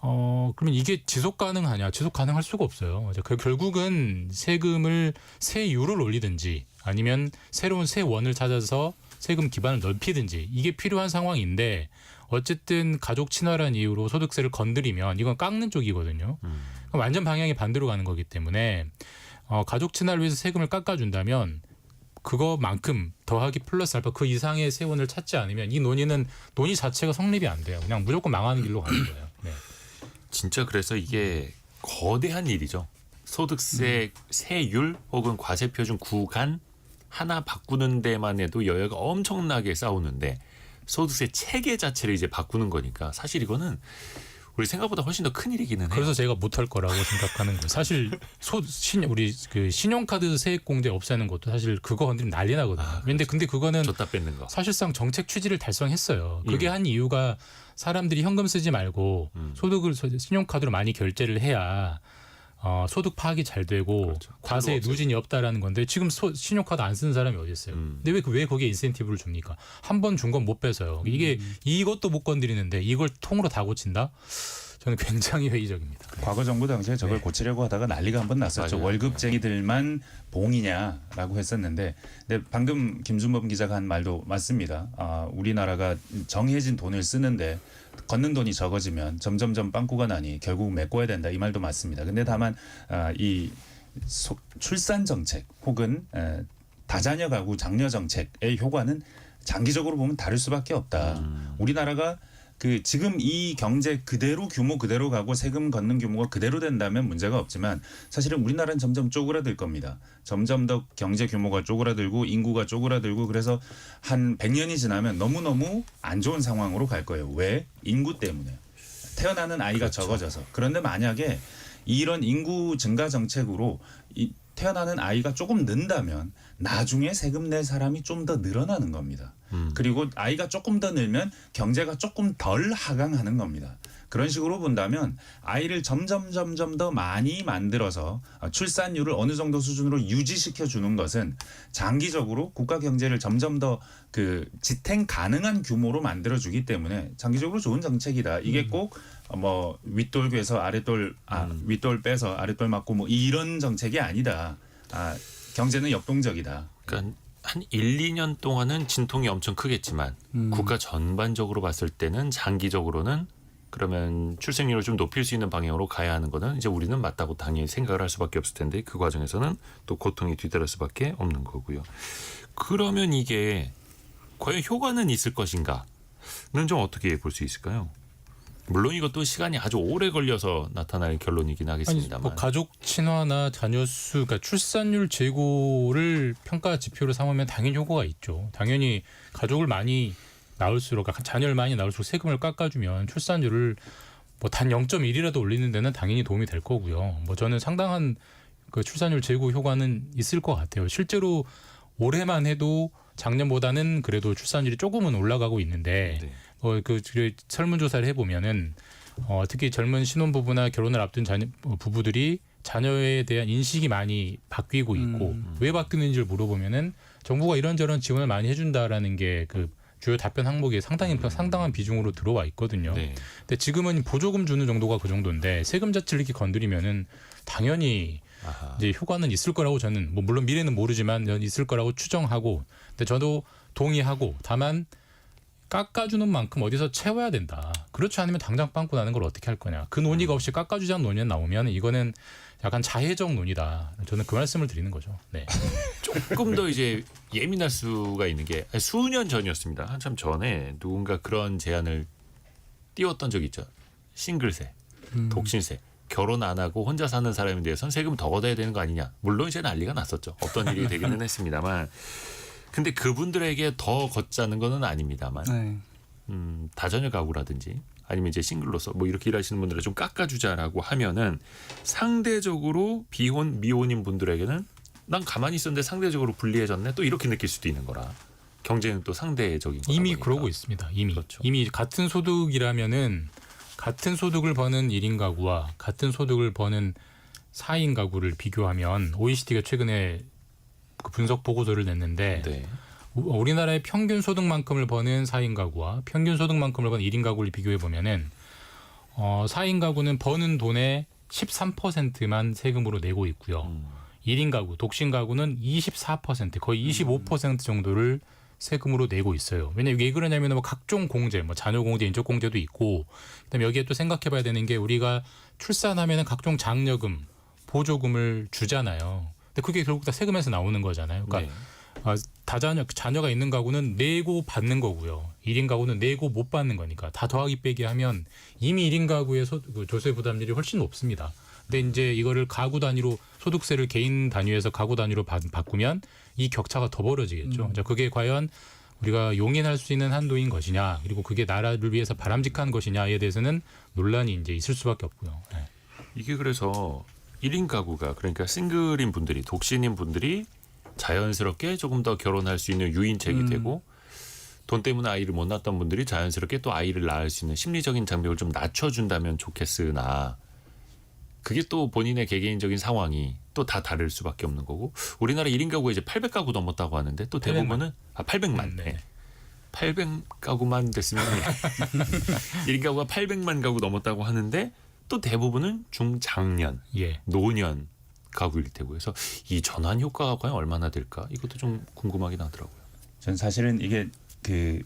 S6: 그러면 이게 지속 가능하냐? 지속 가능할 수가 없어요. 결국은 세율을 올리든지 아니면 새로운 세원을 찾아서 세금 기반을 넓히든지 이게 필요한 상황인데 어쨌든 가족 친화라는 이유로 소득세를 건드리면 이건 깎는 쪽이거든요. 완전 방향이 반대로 가는 거기 때문에 가족 친화를 위해서 세금을 깎아준다면 그거만큼 더하기 플러스 알파 그 이상의 세원을 찾지 않으면 이 논의 자체가 성립이 안 돼요. 그냥 무조건 망하는 길로 가는 거예요. 네.
S1: 진짜 그래서 이게 거대한 일이죠. 소득세 세율 혹은 과세표준 구간 하나 바꾸는 데만 해도 여야가 엄청나게 싸우는데 소득세 체계 자체를 이제 바꾸는 거니까 사실 이거는 우리 생각보다 훨씬 더 큰 일이기는 해요.
S6: 그래서 제가 못할 거라고 생각하는 거예요. 사실 우리 그 신용카드 세액공제 없애는 것도 사실 그거 건드리면 난리 나거든요. 근데 그거는
S1: 줬다 뺏는 거.
S6: 사실상 정책 취지를 달성했어요. 그게 한 이유가 사람들이 현금 쓰지 말고 소득을 신용카드로 많이 결제를 해야 소득 파악이 잘 되고
S1: 그렇죠.
S6: 과세에 누진이 없다라는 건데 지금 신용카드 안 쓰는 사람이 어디 있어요? 근데 왜 거기에 인센티브를 줍니까? 한 번 준 건 못 빼서요. 이게 이것도 못 건드리는데 이걸 통으로 다 고친다? 저는 굉장히 회의적입니다.
S5: 과거 정부 당시에 저걸 고치려고 하다가 난리가 한번 났었죠.
S1: 맞아요.
S5: 월급쟁이들만 봉이냐라고 했었는데 근데 방금 김준범 기자가 한 말도 맞습니다. 우리나라가 정해진 돈을 쓰는데 걷는 돈이 적어지면 점점점 빵꾸가 나니 결국 메꿔야 된다 이 말도 맞습니다. 근데 다만 이 출산 정책 혹은 다자녀 가구 장려 정책의 효과는 장기적으로 보면 다를 수밖에 없다. 우리나라가 지금 이 경제 규모 그대로 가고 세금 걷는 규모가 그대로 된다면 문제가 없지만 사실은 우리나라는 점점 쪼그라들 겁니다. 점점 더 경제 규모가 쪼그라들고 인구가 쪼그라들고 그래서 한 100년이 지나면 너무너무 안 좋은 상황으로 갈 거예요. 왜? 인구 때문에. 태어나는 아이가
S1: 그렇죠.
S5: 적어져서. 그런데 만약에 이런 인구 증가 정책으로 태어나는 아이가 조금 는다면 나중에 세금 낼 사람이 좀 더 늘어나는 겁니다. 그리고 아이가 조금 더 늘면 경제가 조금 덜 하강하는 겁니다. 그런 식으로 본다면 아이를 점점 더 많이 만들어서 출산율을 어느 정도 수준으로 유지시켜 주는 것은 장기적으로 국가 경제를 점점 더 그 지탱 가능한 규모로 만들어 주기 때문에 장기적으로 좋은 정책이다. 이게 꼭 뭐 윗돌 괴서 아랫돌 윗돌 빼서 아랫돌 맞고 뭐 이런 정책이 아니다. 경제는 역동적이다.
S1: 그러니까 한 1, 2년 동안은 진통이 엄청 크겠지만 국가 전반적으로 봤을 때는 장기적으로는 그러면 출생률을 좀 높일 수 있는 방향으로 가야 하는 거는 이제 우리는 맞다고 당연히 생각을 할 수밖에 없을 텐데 그 과정에서는 또 고통이 뒤따를 수밖에 없는 거고요. 그러면 이게 과연 효과는 있을 것인가는 좀 어떻게 볼 수 있을까요? 물론 이것도 시간이 아주 오래 걸려서 나타날 결론이긴 하겠습니다만.
S6: 뭐 가족 친화나 자녀 수, 그러니까 출산율 제고를 평가 지표로 삼으면 당연히 효과가 있죠. 당연히 가족을 많이 낳을수록, 그러니까 자녀를 많이 낳을수록 세금을 깎아주면 출산율을 뭐 단 0.1이라도 올리는 데는 당연히 도움이 될 거고요. 뭐 저는 상당한 그 출산율 제고 효과는 있을 것 같아요. 실제로 올해만 해도 작년보다는 그래도 출산율이 조금은 올라가고 있는데 그 설문조사를 해보면은 특히 젊은 신혼부부나 결혼을 앞둔 부부들이 자녀에 대한 인식이 많이 바뀌고 있고 왜 바뀌는지를 물어보면은 정부가 이런저런 지원을 많이 해준다라는 게 그 주요 답변 항목에 상당한 비중으로 들어와 있거든요.
S1: 네.
S6: 근데 지금은 보조금 주는 정도가 그 정도인데 세금 자체를 이렇게 건드리면은 당연히 이제 효과는 있을 거라고 저는 뭐 물론 미래는 모르지만 있을 거라고 추정하고, 근데 저도 동의하고, 다만 깎아주는 만큼 어디서 채워야 된다. 그렇지 않으면 당장 빵꾸 나는 걸 어떻게 할 거냐. 그 논의가 없이 깎아주자는 논의가 나오면 이거는 약간 자해적 논의다. 저는 그 말씀을 드리는 거죠. 네.
S1: 조금 더 이제 예민할 수가 있는 게 수년 전이었습니다. 한참 전에 누군가 그런 제안을 띄웠던 적이 있죠. 싱글세, 독신세, 결혼 안 하고 혼자 사는 사람에 대해서는 세금 더 걷어야 되는 거 아니냐. 물론 이제 난리가 났었죠. 없던 일이 되기는 했습니다만. 근데 그분들에게 더 걷자는 거는 아닙니다만
S4: 네.
S1: 다자녀 가구라든지 아니면 이제 싱글로서 뭐 이렇게 일하시는 분들을 좀 깎아주자라고 하면은 상대적으로 비혼 미혼인 분들에게는 난 가만히 있었는데 상대적으로 불리해졌네 또 이렇게 느낄 수도 있는 거라. 경제는 또 상대적인 거다
S6: 이미
S1: 보니까.
S6: 그러고 있습니다.
S1: 그렇죠.
S6: 이미 같은 소득이라면은 같은 소득을 버는 1인 가구와 같은 소득을 버는 4인 가구를 비교하면 OECD가 최근에 그 분석 보고서를 냈는데
S1: 네.
S6: 우리나라의 평균 소득만큼을 버는 4인 가구와 평균 소득만큼을 버는 1인 가구를 비교해 보면은 4인 가구는 버는 돈의 13%만 세금으로 내고 있고요. 1인 가구, 독신 가구는 24%, 거의 25% 정도를 세금으로 내고 있어요. 왜냐면 왜 그러냐면 뭐 각종 공제, 뭐 자녀 공제, 인적 공제도 있고, 그다음에 여기에 또 생각해봐야 되는 게 우리가 출산하면은 각종 장려금, 보조금을 주잖아요. 근데 그게 결국 다 세금에서 나오는 거잖아요. 그러니까 자녀가 있는 가구는 내고 받는 거고요. 1인 가구는 내고 못 받는 거니까 다 더하기 빼기 하면 이미 1인 가구의 조세 부담률이 훨씬 높습니다. 근데 이제 이거를 가구 단위로 소득세를 개인 단위에서 가구 단위로 바꾸면 이 격차가 더 벌어지겠죠. 자, 그게 과연 우리가 용인할 수 있는 한도인 것이냐, 그리고 그게 나라를 위해서 바람직한 것이냐에 대해서는 논란이 이제 있을 수밖에 없고요. 네.
S1: 이게 그래서 1인 가구가 그러니까 싱글인 분들이 독신인 분들이 자연스럽게 조금 더 결혼할 수 있는 유인책이 되고 돈 때문에 아이를 못 낳았던 분들이 자연스럽게 또 아이를 낳을 수 있는 심리적인 장벽을 좀 낮춰준다면 좋겠으나 그게 또 본인의 개개인적인 상황이 또 다 다를 수밖에 없는 거고 우리나라 1인 가구가 이제 800가구 넘었다고 하는데 또 대부분은 800만.
S6: 네.
S1: 800가구만 됐으면 1인 가구가 800만 가구 넘었다고 하는데 또 대부분은 중장년,
S6: 예.
S1: 노년 가구일 테고 그래서 이 전환 효과가 과연 얼마나 될까 이것도 좀 궁금하긴 하더라고요.
S5: 전 사실은 이게 그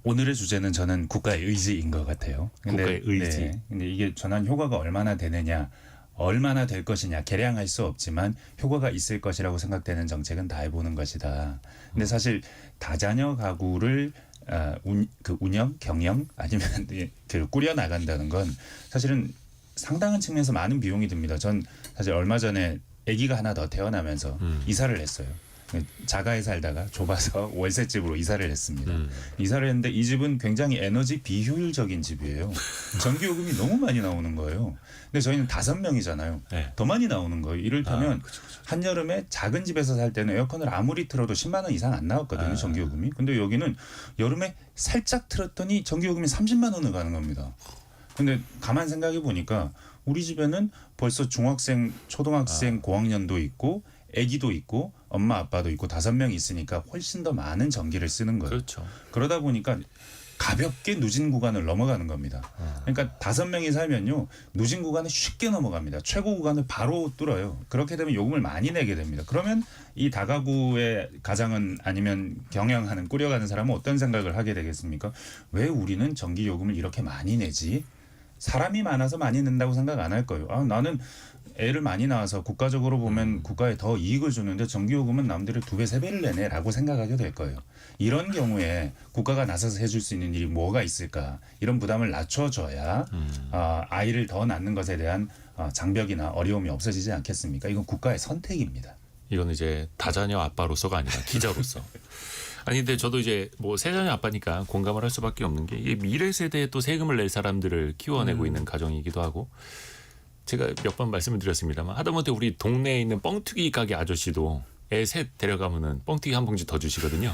S5: 오늘의 주제는 저는 국가의 의지인 것 같아요.
S1: 국가의 의지.
S5: 네, 근데 이게 전환 효과가 얼마나 되느냐, 얼마나 될 것이냐 계량할 수 없지만 효과가 있을 것이라고 생각되는 정책은 다 해보는 것이다. 근데 사실 다자녀 가구를 그 운영, 경영 아니면 그 꾸려 나간다는 건 사실은 상당한 측면에서 많은 비용이 듭니다. 전 사실 얼마 전에 아기가 하나 더 태어나면서 이사를 했어요. 자가에 살다가 좁아서 월세집으로 이사를 했습니다. 이사를 했는데 이 집은 굉장히 에너지 비효율적인 집이에요. 전기요금이 너무 많이 나오는 거예요. 근데 저희는 5명이잖아요.
S1: 네.
S5: 더 많이 나오는 거예요. 이를테면 한여름에 작은 집에서 살 때는 에어컨을 아무리 틀어도 10만 원 이상 안 나왔거든요. 전기요금이. 근데 여기는 여름에 살짝 틀었더니 전기요금이 30만 원을 가는 겁니다. 근데 가만 생각해 보니까 우리 집에는 벌써 중학생, 초등학생, 고학년도 있고 아기도 있고 엄마 아빠도 있고 5명 있으니까 훨씬 더 많은 전기를 쓰는 거예요.
S1: 그렇죠.
S5: 그러다 보니까 가볍게 누진 구간을 넘어가는 겁니다. 그러니까 5명이 살면요. 누진 구간을 쉽게 넘어갑니다. 최고 구간을 바로 뚫어요. 그렇게 되면 요금을 많이 내게 됩니다. 그러면 이 다가구의 가장은 아니면 경영하는 꾸려가는 사람은 어떤 생각을 하게 되겠습니까? 왜 우리는 전기 요금을 이렇게 많이 내지? 사람이 많아서 많이 낸다고 생각 안 할 거예요. 나는 애를 많이 낳아서 국가적으로 보면 국가에 더 이익을 주는데 전기요금은 남들이 2배, 3배를 내네라고 생각하게 될 거예요. 이런 경우에 국가가 나서서 해줄 수 있는 일이 뭐가 있을까? 이런 부담을 낮춰줘야 아이를 더 낳는 것에 대한 장벽이나 어려움이 없어지지 않겠습니까? 이건 국가의 선택입니다.
S1: 이건 이제 다자녀 아빠로서가 아니라 기자로서. 아니 근데 저도 이제 뭐 세자녀 아빠니까 공감을 할 수밖에 없는 게 이 미래 세대에 또 세금을 낼 사람들을 키워내고 있는 가정이기도 하고 제가 몇 번 말씀을 드렸습니다만 하다못해 우리 동네에 있는 뻥튀기 가게 아저씨도 애 셋 데려가면은 뻥튀기 한 봉지 더 주시거든요.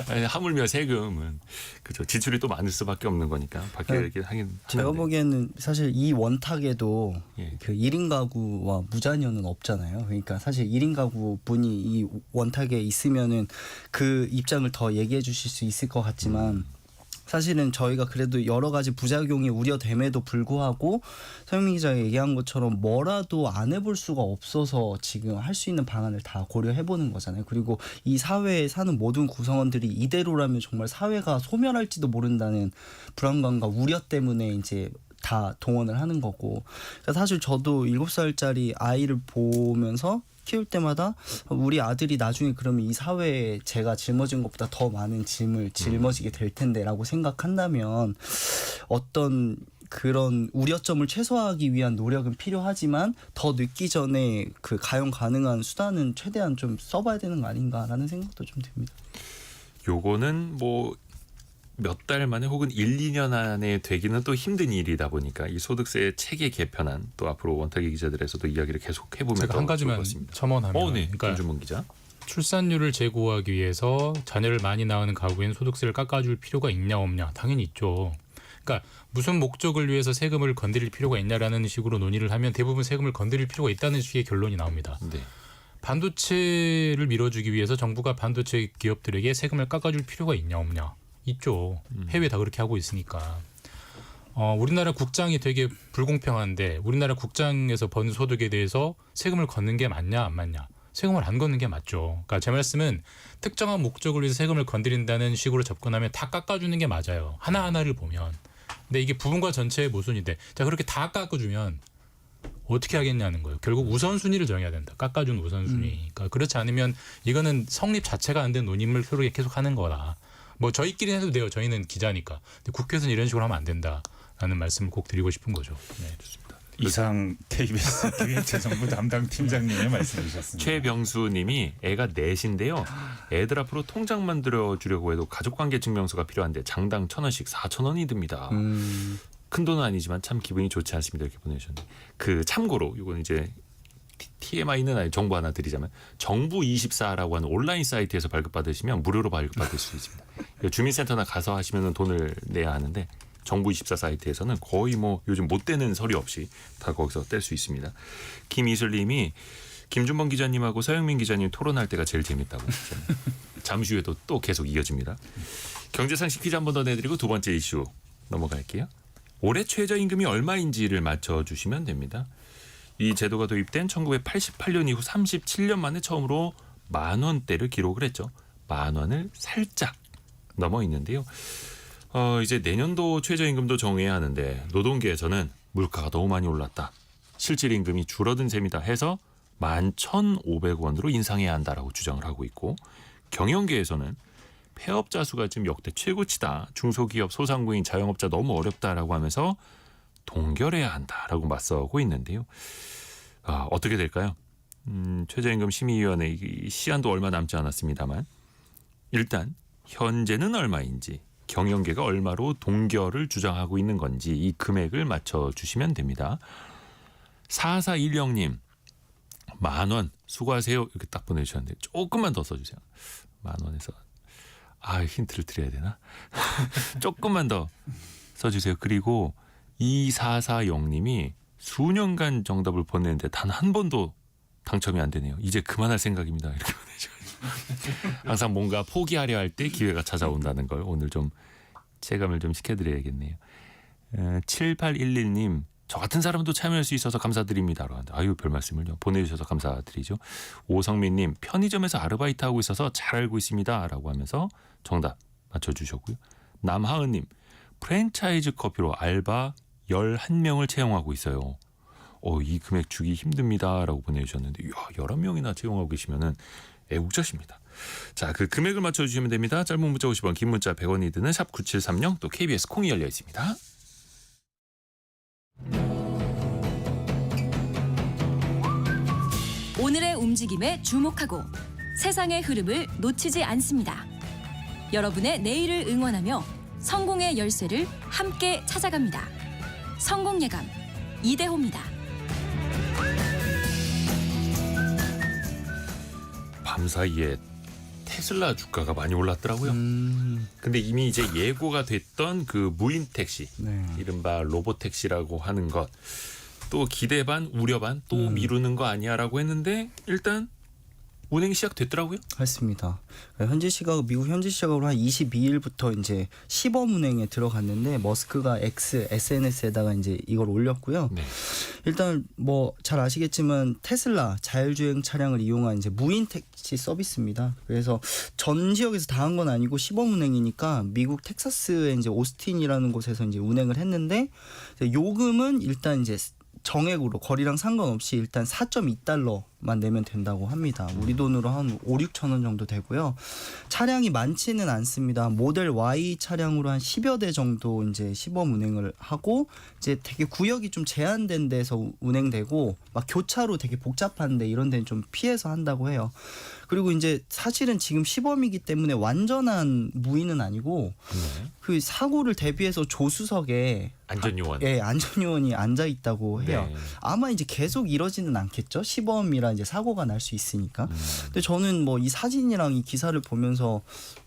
S1: 아니, 하물며 세금은 그죠 지출이 또 많을 수밖에 없는 거니까 바뀌게 하긴
S4: 제가
S1: 하는데.
S4: 보기에는 사실 이 원탁에도
S1: 예.
S4: 그 1인 가구와 무자녀는 없잖아요. 그러니까 사실 1인 가구 분이 이 원탁에 있으면은 그 입장을 더 얘기해 주실 수 있을 것 같지만 사실은 저희가 그래도 여러 가지 부작용이 우려됨에도 불구하고 서영민 기자가 얘기한 것처럼 뭐라도 안 해볼 수가 없어서 지금 할 수 있는 방안을 다 고려해보는 거잖아요. 그리고 이 사회에 사는 모든 구성원들이 이대로라면 정말 사회가 소멸할지도 모른다는 불안감과 우려 때문에 이제 다 동원을 하는 거고 그러니까 사실 저도 7살짜리 아이를 보면서 키울 때마다 우리 아들이 나중에 그러면 이 사회에 제가 짊어진 것보다 더 많은 짐을 짊어지게 될 텐데라고 생각한다면 어떤 그런 우려점을 최소화하기 위한 노력은 필요하지만 더 늦기 전에 그 가용 가능한 수단은 최대한 좀 써봐야 되는 거 아닌가라는 생각도 좀 듭니다.
S1: 요거는 뭐 몇 달 만에 혹은 1, 2년 안에 되기는 또 힘든 일이다 보니까 이 소득세 체계 개편안 또 앞으로 원탁의 기자들에서도 이야기를 계속 해보면
S6: 제가
S1: 더
S6: 한
S1: 좋을
S6: 가지만
S1: 것 같습니다.
S6: 첨언하면
S1: 네.
S6: 그러니까
S1: 김준범 기자.
S6: 출산율을 제고하기 위해서 자녀를 많이 낳은 가구에는 소득세를 깎아줄 필요가 있냐 없냐 당연히 있죠. 그러니까 무슨 목적을 위해서 세금을 건드릴 필요가 있냐라는 식으로 논의를 하면 대부분 세금을 건드릴 필요가 있다는 식의 결론이 나옵니다.
S1: 네.
S6: 반도체를 밀어주기 위해서 정부가 반도체 기업들에게 세금을 깎아줄 필요가 있냐 없냐 있죠. 해외 다 그렇게 하고 있으니까. 우리나라 국장이 되게 불공평한데 우리나라 국장에서 번 소득에 대해서 세금을 걷는 게 맞냐 안 맞냐. 세금을 안 걷는 게 맞죠. 그러니까 제 말씀은 특정한 목적을 위해서 세금을 건드린다는 식으로 접근하면 다 깎아주는 게 맞아요. 하나하나를 보면. 근데 이게 부분과 전체의 모순인데 자 그렇게 다 깎아주면 어떻게 하겠냐는 거예요. 결국 우선순위를 정해야 된다. 깎아준 우선순위. 그러니까 그렇지 않으면 이거는 성립 자체가 안 된 논의를 서로 계속 하는 거라. 뭐 저희끼리 해도 돼요. 저희는 기자니까. 근데 국회에서는 이런 식으로 하면 안 된다라는 말씀을 꼭 드리고 싶은 거죠. 네.
S1: 좋습니다.
S5: 이상 KBS 기획재정부 담당 팀장님의 말씀이셨습니다.
S1: 최병수님이 애가 넷인데요. 애들 앞으로 통장 만들어 주려고 해도 가족관계 증명서가 필요한데 장당 1,000원씩 4,000원이 듭니다. 큰 돈은 아니지만 참 기분이 좋지 않습니다. 이렇게 보내주셨는데 그 참고로 이건 이제 TMI는 아니 정보 하나 드리자면 정부24라고 하는 온라인 사이트에서 발급받으시면 무료로 발급받을 수 있습니다. 주민센터나 가서 하시면 돈을 내야 하는데 정부24 사이트에서는 거의 뭐 요즘 못 떼는 서류 없이 다 거기서 뗄 수 있습니다. 김이슬님이 김준범 기자님하고 서영민 기자님 토론할 때가 제일 재밌다고. 잠시 후에도 또 계속 이어집니다. 경제상식 퀴즈 한 번 더 내드리고 두 번째 이슈 넘어갈게요. 올해 최저임금이 얼마인지를 맞춰주시면 됩니다. 이 제도가 도입된 1988년 이후 37년 만에 처음으로 10,000원대를 기록을 했죠. 10,000원을 살짝 넘어 있는데요. 이제 내년도 최저임금도 정해야 하는데 노동계에서는 물가가 너무 많이 올랐다. 실질임금이 줄어든 셈이다 해서 11,500원으로 인상해야 한다라고 주장을 하고 있고 경영계에서는 폐업자 수가 지금 역대 최고치다. 중소기업, 소상공인, 자영업자 너무 어렵다라고 하면서 동결해야 한다라고 맞서고 있는데요. 어떻게 될까요? 최저임금 심의위원회 이 시한도 얼마 남지 않았습니다만 일단 현재는 얼마인지 경영계가 얼마로 동결을 주장하고 있는 건지 이 금액을 맞춰주시면 됩니다. 4410님 10,000원 수고하세요 이렇게 딱 보내주셨는데 조금만 더 써주세요. 10,000원에서 힌트를 드려야 되나? 조금만 더 써주세요. 그리고 2440님이 수년간 정답을 보냈는데 단 한 번도 당첨이 안 되네요. 이제 그만할 생각입니다. 이렇게 보내주셨어요. 항상 뭔가 포기하려 할 때 기회가 찾아온다는 걸 오늘 좀 체감을 좀 시켜드려야겠네요. 7811님 저 같은 사람도 참여할 수 있어서 감사드립니다. 아유 별 말씀을요. 보내주셔서 감사드리죠. 오성민님 편의점에서 아르바이트하고 있어서 잘 알고 있습니다. 라고 하면서 정답 맞춰주셨고요. 남하은님 프랜차이즈 커피로 알바 11명을 채용하고 있어요. 이 금액 주기 힘듭니다. 라고 보내주셨는데 11명이나 채용하고 계시면은 애국자십니다. 자, 그 금액을 맞춰주시면 됩니다. 짧은 문자 50원, 긴 문자 100원이 드는 샵 9730 또 KBS 콩이 열려 있습니다.
S7: 오늘의 움직임에 주목하고 세상의 흐름을 놓치지 않습니다. 여러분의 내일을 응원하며 성공의 열쇠를 함께 찾아갑니다. 성공예감 이대호입니다.
S1: 밤사이에 테슬라 주가가 많이 올랐더라고요. 근데 이미 이제 예고가 됐던 그 무인 택시,
S4: 네.
S1: 이른바 로봇 택시라고 하는 것, 또 기대 반 우려 반 또 미루는 거 아니야라고 했는데 일단 운행이 시작됐더라고요.
S4: 했습니다. 미국 현지 시각으로 한 22일부터 이제 시범 운행에 들어갔는데 머스크가 SNS에다가 이제 이걸 올렸고요.
S1: 네.
S4: 일단 뭐 잘 아시겠지만 테슬라 자율주행 차량을 이용한 이제 무인 택시 서비스입니다. 그래서 전 지역에서 다 한 건 아니고 시범 운행이니까 미국 텍사스의 이제 오스틴이라는 곳에서 이제 운행을 했는데 요금은 일단 이제 정액으로 거리랑 상관없이 일단 4.2달러만 내면 된다고 합니다. 우리 돈으로 한 5, 6천 원 정도 되고요. 차량이 많지는 않습니다. 모델 Y 차량으로 한 10여 대 정도 이제 시범 운행을 하고 이제 되게 구역이 좀 제한된 데서 운행되고 막 교차로 되게 복잡한데 이런 데는 좀 피해서 한다고 해요. 그리고 이제 사실은 지금 시범이기 때문에 완전한 무인은 아니고 그 사고를 대비해서 조수석에
S1: 안전요원.
S4: 안전요원이 앉아 있다고 해요.
S1: 네.
S4: 아마 이제 계속 이러지는 않겠죠. 시범이라 이제 사고가 날 수 있으니까. 근데 저는 뭐 이 사진이랑 이 기사를 보면서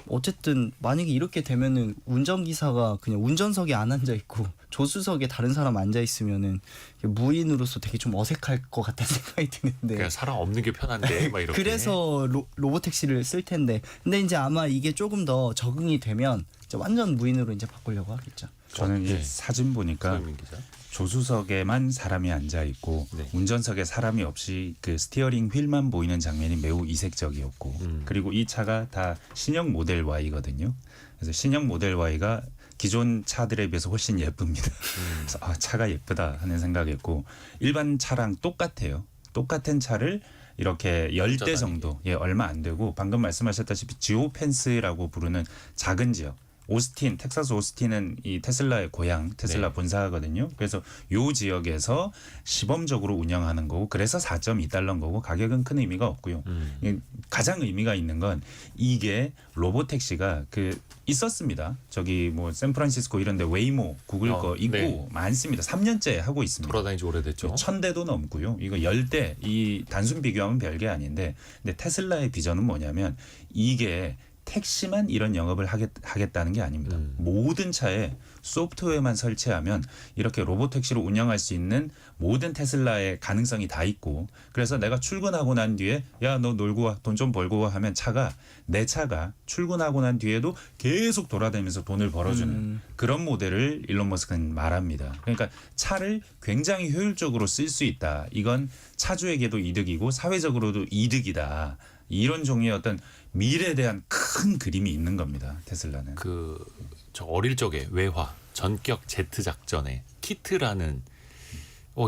S4: 어쨌든 만약에 이렇게 되면은 운전기사가 그냥 운전석에 안 앉아 있고 조수석에 다른 사람 앉아 있으면은 무인으로서 되게 좀 어색할 것 같다는 생각이 드는데.
S1: 그냥 사람 없는 게 편한데 막 이렇게.
S4: 그래서 로봇 택시를 쓸 텐데. 근데 이제 아마 이게 조금 더 적응이 되면 이제 완전 무인으로 이제 바꾸려고 하겠죠.
S5: 저는 이
S1: 네.
S5: 사진 보니까
S1: 서영민 기자.
S5: 조수석에만 사람이 앉아 있고
S1: 네.
S5: 운전석에 사람이 없이 그 스티어링 휠만 보이는 장면이 매우 이색적이었고 그리고 이 차가 다 신형 모델 Y거든요. 그래서 신형 모델 Y가 기존 차들에 비해서 훨씬 예쁩니다. 그래서 차가 예쁘다 하는 생각했고 일반 차랑 똑같아요. 똑같은 차를 이렇게 10대 정도, 얼마 안 되고 방금 말씀하셨다시피 지오펜스라고 부르는 작은 지역. 오스틴, 텍사스 오스틴은 이 테슬라의 고향, 테슬라
S1: 네.
S5: 본사거든요. 그래서 요 지역에서 시범적으로 운영하는 거고 그래서 4.2달러인 거고 가격은 큰 의미가 없고요. 가장 의미가 있는 건 이게 로봇 택시가 있었습니다. 저기 뭐 샌프란시스코 이런 데 웨이모, 구글 거 있고
S1: 네.
S5: 많습니다. 3년째 하고 있습니다.
S1: 돌아다닌 지 오래됐죠.
S5: 1000대도 넘고요. 이거 10대 이 단순 비교하면 별게 아닌데 근데 테슬라의 비전은 뭐냐면 이게 택시만 이런 영업을 하겠다는 게 아닙니다. 모든 차에 소프트웨어만 설치하면 이렇게 로봇 택시로 운영할 수 있는 모든 테슬라의 가능성이 다 있고 그래서 내가 출근하고 난 뒤에 야 너 놀고 와 돈 좀 벌고 와 하면 내 차가 출근하고 난 뒤에도 계속 돌아다니면서 돈을 벌어주는 그런 모델을 일론 머스크는 말합니다. 그러니까 차를 굉장히 효율적으로 쓸 수 있다. 이건 차주에게도 이득이고 사회적으로도 이득이다. 이런 종류의 어떤 미래에 대한 큰 그림이 있는 겁니다. 테슬라는.
S1: 저 어릴 적에 외화 전격 제트 작전에 키트라는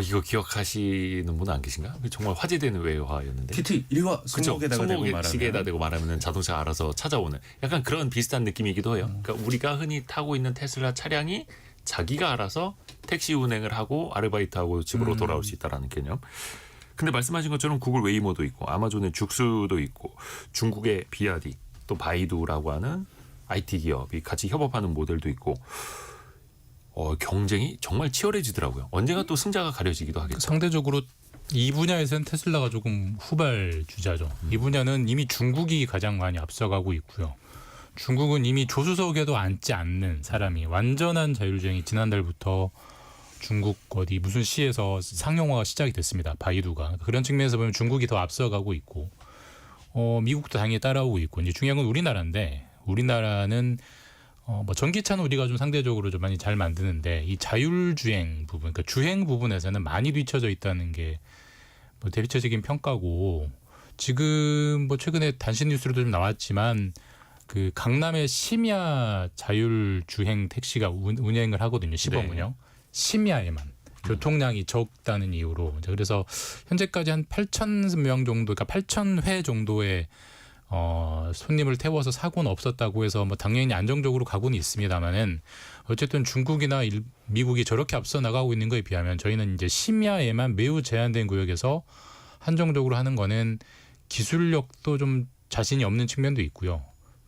S1: 이거 기억하시는 분 안 계신가? 정말 화제되는 외화였는데.
S5: 키트 이리 와 손목에다가 대고
S1: 손목에
S5: 말하면
S1: 시계에다 대고 말하면 자동차가 알아서 찾아오는 약간 그런 비슷한 느낌이기도 해요. 그러니까 우리가 흔히 타고 있는 테슬라 차량이 자기가 알아서 택시 운행을 하고 아르바이트하고 집으로 돌아올 수 있다라는 개념. 근데 말씀하신 것처럼 구글 웨이모도 있고 아마존의 죽수도 있고 중국의 비아디 또 바이두라고 하는 IT 기업이 같이 협업하는 모델도 있고 경쟁이 정말 치열해지더라고요. 언젠가 또 승자가 가려지기도 하겠죠.
S6: 상대적으로 이 분야에서는 테슬라가 조금 후발주자죠. 이 분야는 이미 중국이 가장 많이 앞서가고 있고요. 중국은 이미 조수석에도 앉지 않는 사람이 완전한 자율주행이 지난달부터 중국 어디 무슨 시에서 상용화가 시작이 됐습니다. 바이두가. 그런 측면에서 보면 중국이 더 앞서가고 있고 미국도 당연히 따라오고 있고 이제 중요한 건 우리나라인데 우리나라는 뭐 전기차는 우리가 좀 상대적으로 좀 많이 잘 만드는데 이 자율주행 부분, 그러니까 주행 부분에서는 많이 뒤처져 있다는 게 뭐 대비처적인 평가고 지금 뭐 최근에 단신 뉴스로도 좀 나왔지만 그 강남의 심야 자율주행 택시가 운행을 하거든요. 시범
S1: 네.
S6: 운영. 심야에만 교통량이 적다는 이유로 그래서 현재까지 한 8,000명 정도, 그러니까 8,000회 정도의 손님을 태워서 사고는 없었다고 해서 뭐 당연히 안정적으로 가고는 있습니다만은 어쨌든 중국이나 미국이 저렇게 앞서 나가고 있는 거에 비하면 저희는 이제 심야에만 매우 제한된 구역에서 한정적으로 하는 거는 기술력도 좀 자신이 없는 측면도 있고요.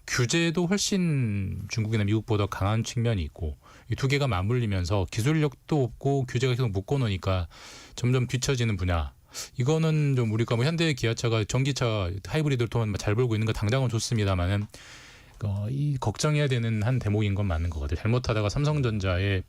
S6: 규제도 훨씬 중국이나 미국보다 강한 측면이 있고 이 두 개가 맞물리면서 기술력도 없고 규제가 계속 묶어놓으니까 점점 뒤처지는 분야. 이거는 좀 우리가 뭐 현대 기아차가 전기차 하이브리드를 통해 잘 벌고 있는 거 당장은 좋습니다만은 이 걱정해야 되는 한 대목인 건 맞는 것 같아요. 잘못하다가 삼성전자의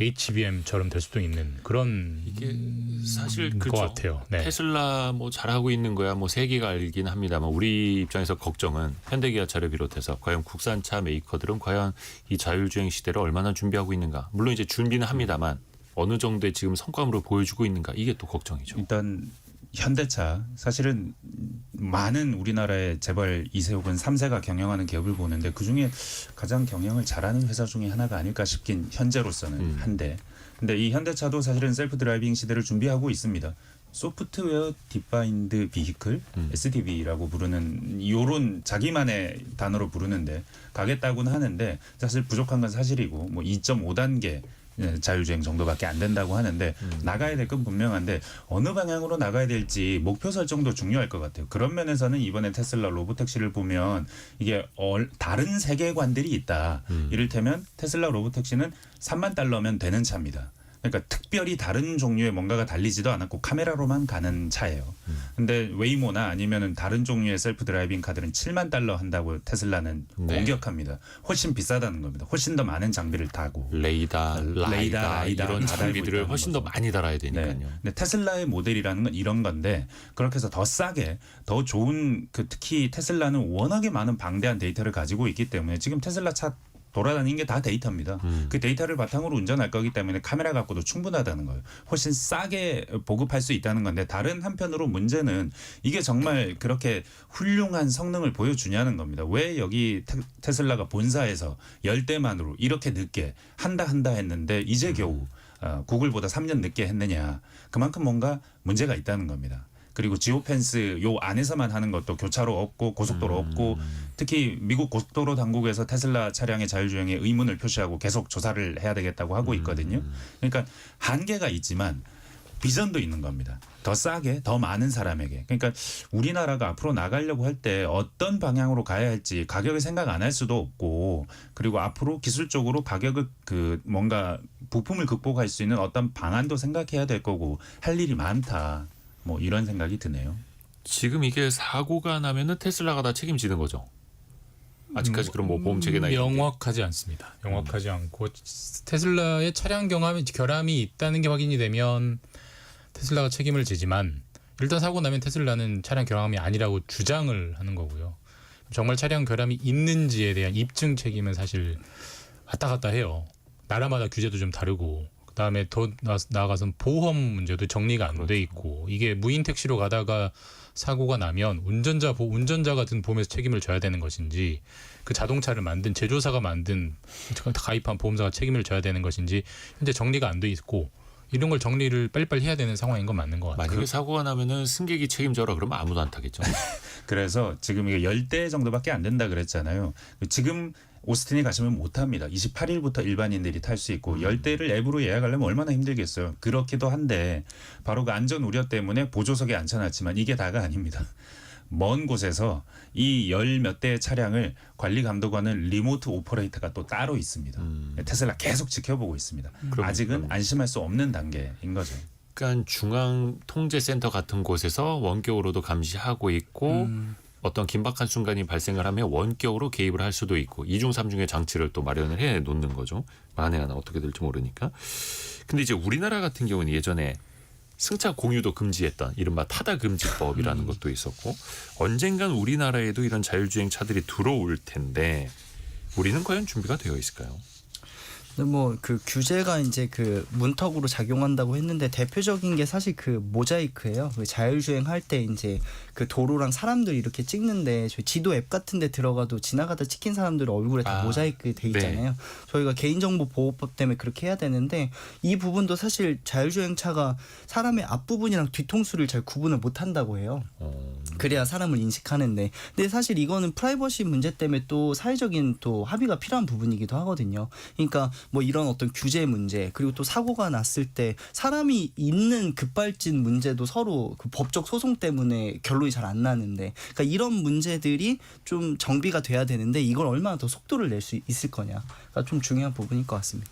S6: HBM처럼 될 수도 있는 그런
S1: 이게 사실
S6: 것
S1: 그렇죠.
S6: 같아요. 네.
S1: 테슬라 뭐 잘하고 있는 거야 뭐 세계가 알긴 합니다만 우리 입장에서 걱정은 현대기아차를 비롯해서 과연 국산차 메이커들은 과연 이 자율주행 시대를 얼마나 준비하고 있는가. 물론 이제 준비는 합니다만 어느 정도의 지금 성과물을 보여주고 있는가 이게 또 걱정이죠.
S5: 일단 현대차 사실은 많은 우리나라의 재벌 2세 혹은 3세가 경영하는 기업을 보는데 그중에 가장 경영을 잘하는 회사 중에 하나가 아닐까 싶긴 현재로서는 한데 근데 이 현대차도 사실은 셀프 드라이빙 시대를 준비하고 있습니다. 소프트웨어 디파인드 비히클 SDV라고 부르는 요런 자기만의 단어로 부르는데 가겠다고는 하는데 사실 부족한 건 사실이고 뭐 2.5단계 자율주행 정도밖에 안 된다고 하는데 나가야 될 건 분명한데 어느 방향으로 나가야 될지 목표 설정도 중요할 것 같아요. 그런 면에서는 이번에 테슬라 로보택시를 보면 이게 다른 세계관들이 있다. 이를테면 테슬라 로보택시는 3만 달러면 되는 차입니다. 그러니까 특별히 다른 종류의 뭔가가 달리지도 않았고 카메라로만 가는 차예요. 근데 웨이모나 아니면은 다른 종류의 셀프 드라이빙 카들은 7만 달러 한다고 테슬라는
S1: 네.
S5: 공격합니다. 훨씬 비싸다는 겁니다. 훨씬 더 많은 장비를 타고.
S1: 레이다, 라이다 이런
S5: 다 달고
S1: 장비들을
S5: 있다는
S1: 훨씬 더
S5: 거죠.
S1: 많이 달아야 되니까요.
S5: 네. 근데 테슬라의 모델이라는 건 이런 건데 그렇게 해서 더 싸게 더 좋은 특히 테슬라는 워낙에 많은 방대한 데이터를 가지고 있기 때문에 지금 테슬라 차 돌아다니는 게 다 데이터입니다. 그 데이터를 바탕으로 운전할 거기 때문에 카메라 갖고도 충분하다는 거예요. 훨씬 싸게 보급할 수 있다는 건데 다른 한편으로 문제는 이게 정말 그렇게 훌륭한 성능을 보여주냐는 겁니다. 왜 여기 테슬라가 본사에서 10대만으로 이렇게 늦게 한다 했는데 이제 겨우 구글보다 3년 늦게 했느냐. 그만큼 뭔가 문제가 있다는 겁니다. 그리고 지오펜스 요 안에서만 하는 것도 교차로 없고 고속도로 없고 특히 미국 고속도로 당국에서 테슬라 차량의 자율주행에 의문을 표시하고 계속 조사를 해야 되겠다고 하고 있거든요. 그러니까 한계가 있지만 비전도 있는 겁니다. 더 싸게 더 많은 사람에게. 그러니까 우리나라가 앞으로 나가려고 할 때 어떤 방향으로 가야 할지 가격을 생각 안 할 수도 없고 그리고 앞으로 기술적으로 가격을 뭔가 부품을 극복할 수 있는 어떤 방안도 생각해야 될 거고 할 일이 많다. 뭐 이런 생각이 드네요.
S1: 지금 이게 사고가 나면은 테슬라가 다 책임지는 거죠. 아직까지 그럼 뭐 보험 체계나 이런 게.
S6: 명확하지 않습니다. 명확하지 않고 테슬라의 차량 결함이 있다는 게 확인이 되면 테슬라가 책임을 지지만 일단 사고 나면 테슬라는 차량 결함이 아니라고 주장을 하는 거고요. 정말 차량 결함이 있는지에 대한 입증 책임은 사실 왔다 갔다 해요. 나라마다 규제도 좀 다르고 그다음에 더 나아가서는 보험 문제도 정리가 안 돼 있고 이게 무인 택시로 가다가 사고가 나면 운전자가 든 보험에서 책임을 져야 되는 것인지 그 자동차를 만든 제조사가 만든 가입한 보험사가 책임을 져야 되는 것인지 현재 정리가 안 돼 있고 이런 걸 정리를 빨리빨리 해야 되는 상황인 건 맞는 것 같아요.
S1: 만약에 사고가 나면은 승객이 책임져라 그러면 아무도 안 타겠죠.
S5: 그래서 지금 이게 10대 정도밖에 안 된다 그랬잖아요. 지금 오스틴에 가시면 못합니다. 28일부터 일반인들이 탈 수 있고 10대를 앱으로 예약하려면 얼마나 힘들겠어요. 그렇기도 한데 바로 그 안전 우려 때문에 보조석에 앉혀놨지만 이게 다가 아닙니다. 먼 곳에서 이 열 몇 대의 차량을 관리 감독하는 리모트 오퍼레이터가 또 따로 있습니다. 테슬라 계속 지켜보고 있습니다. 아직은 안심할 수 없는 단계인 거죠.
S1: 그러니까 중앙 통제센터 같은 곳에서 원격으로도 감시하고 있고 어떤 긴박한 순간이 발생을 하면 원격으로 개입을 할 수도 있고 이중 삼중의 장치를 또 마련을 해 놓는 거죠. 만에 하나 어떻게 될지 모르니까. 근데 이제 우리나라 같은 경우는 예전에 승차 공유도 금지했던 이른바 타다 금지법이라는 것도 있었고 언젠간 우리나라에도 이런 자율주행 차들이 들어올 텐데 우리는 과연 준비가 되어 있을까요?
S4: 뭐 그 규제가 이제 그 문턱으로 작용한다고 했는데 대표적인 게 사실 그 모자이크예요. 그 자율주행 할 때 이제 그 도로랑 사람들 이렇게 찍는데 저희 지도 앱 같은 데 들어가도 지나가다 찍힌 사람들 얼굴에 다 모자이크 돼 있잖아요. 저희가 개인정보 보호법 때문에 그렇게 해야 되는데 이 부분도 사실 자율주행차가 사람의 앞부분이랑 뒤통수를 잘 구분을 못 한다고 해요. 그래야 사람을 인식하는데. 근데 사실 이거는 프라이버시 문제 때문에 또 사회적인 또 합의가 필요한 부분이기도 하거든요. 그러니까 뭐 이런 어떤 규제 문제 그리고 또 사고가 났을 때 사람이 있는 급발진 문제도 서로 그 법적 소송 때문에 결론이 잘 안 나는데 그러니까 이런 문제들이 좀 정비가 돼야 되는데 이걸 얼마나 더 속도를 낼 수 있을 거냐가 좀 중요한 부분일 것 같습니다.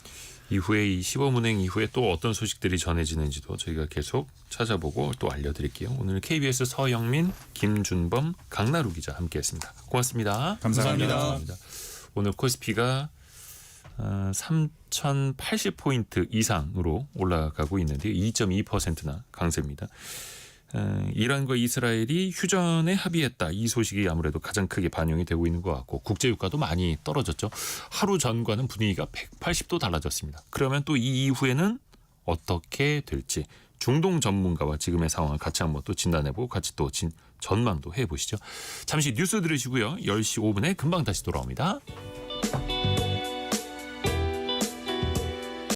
S1: 이후에 이 시범운행 이후에 또 어떤 소식들이 전해지는지도 저희가 계속 찾아보고 또 알려드릴게요. 오늘 KBS 서영민, 김준범, 강나루 기자 함께했습니다. 고맙습니다.
S5: 감사합니다.
S1: 오늘 코스피가 3,080포인트 이상으로 올라가고 있는데요. 2.2%나 강세입니다. 이란과 이스라엘이 휴전에 합의했다. 이 소식이 아무래도 가장 크게 반영이 되고 있는 것 같고 국제유가도 많이 떨어졌죠. 하루 전과는 분위기가 180도 달라졌습니다. 그러면 또 이 이후에는 어떻게 될지 중동 전문가와 지금의 상황을 같이 한번 또 진단해보고 같이 또 전망도 해보시죠. 잠시 뉴스 들으시고요. 10시 5분에 금방 다시 돌아옵니다.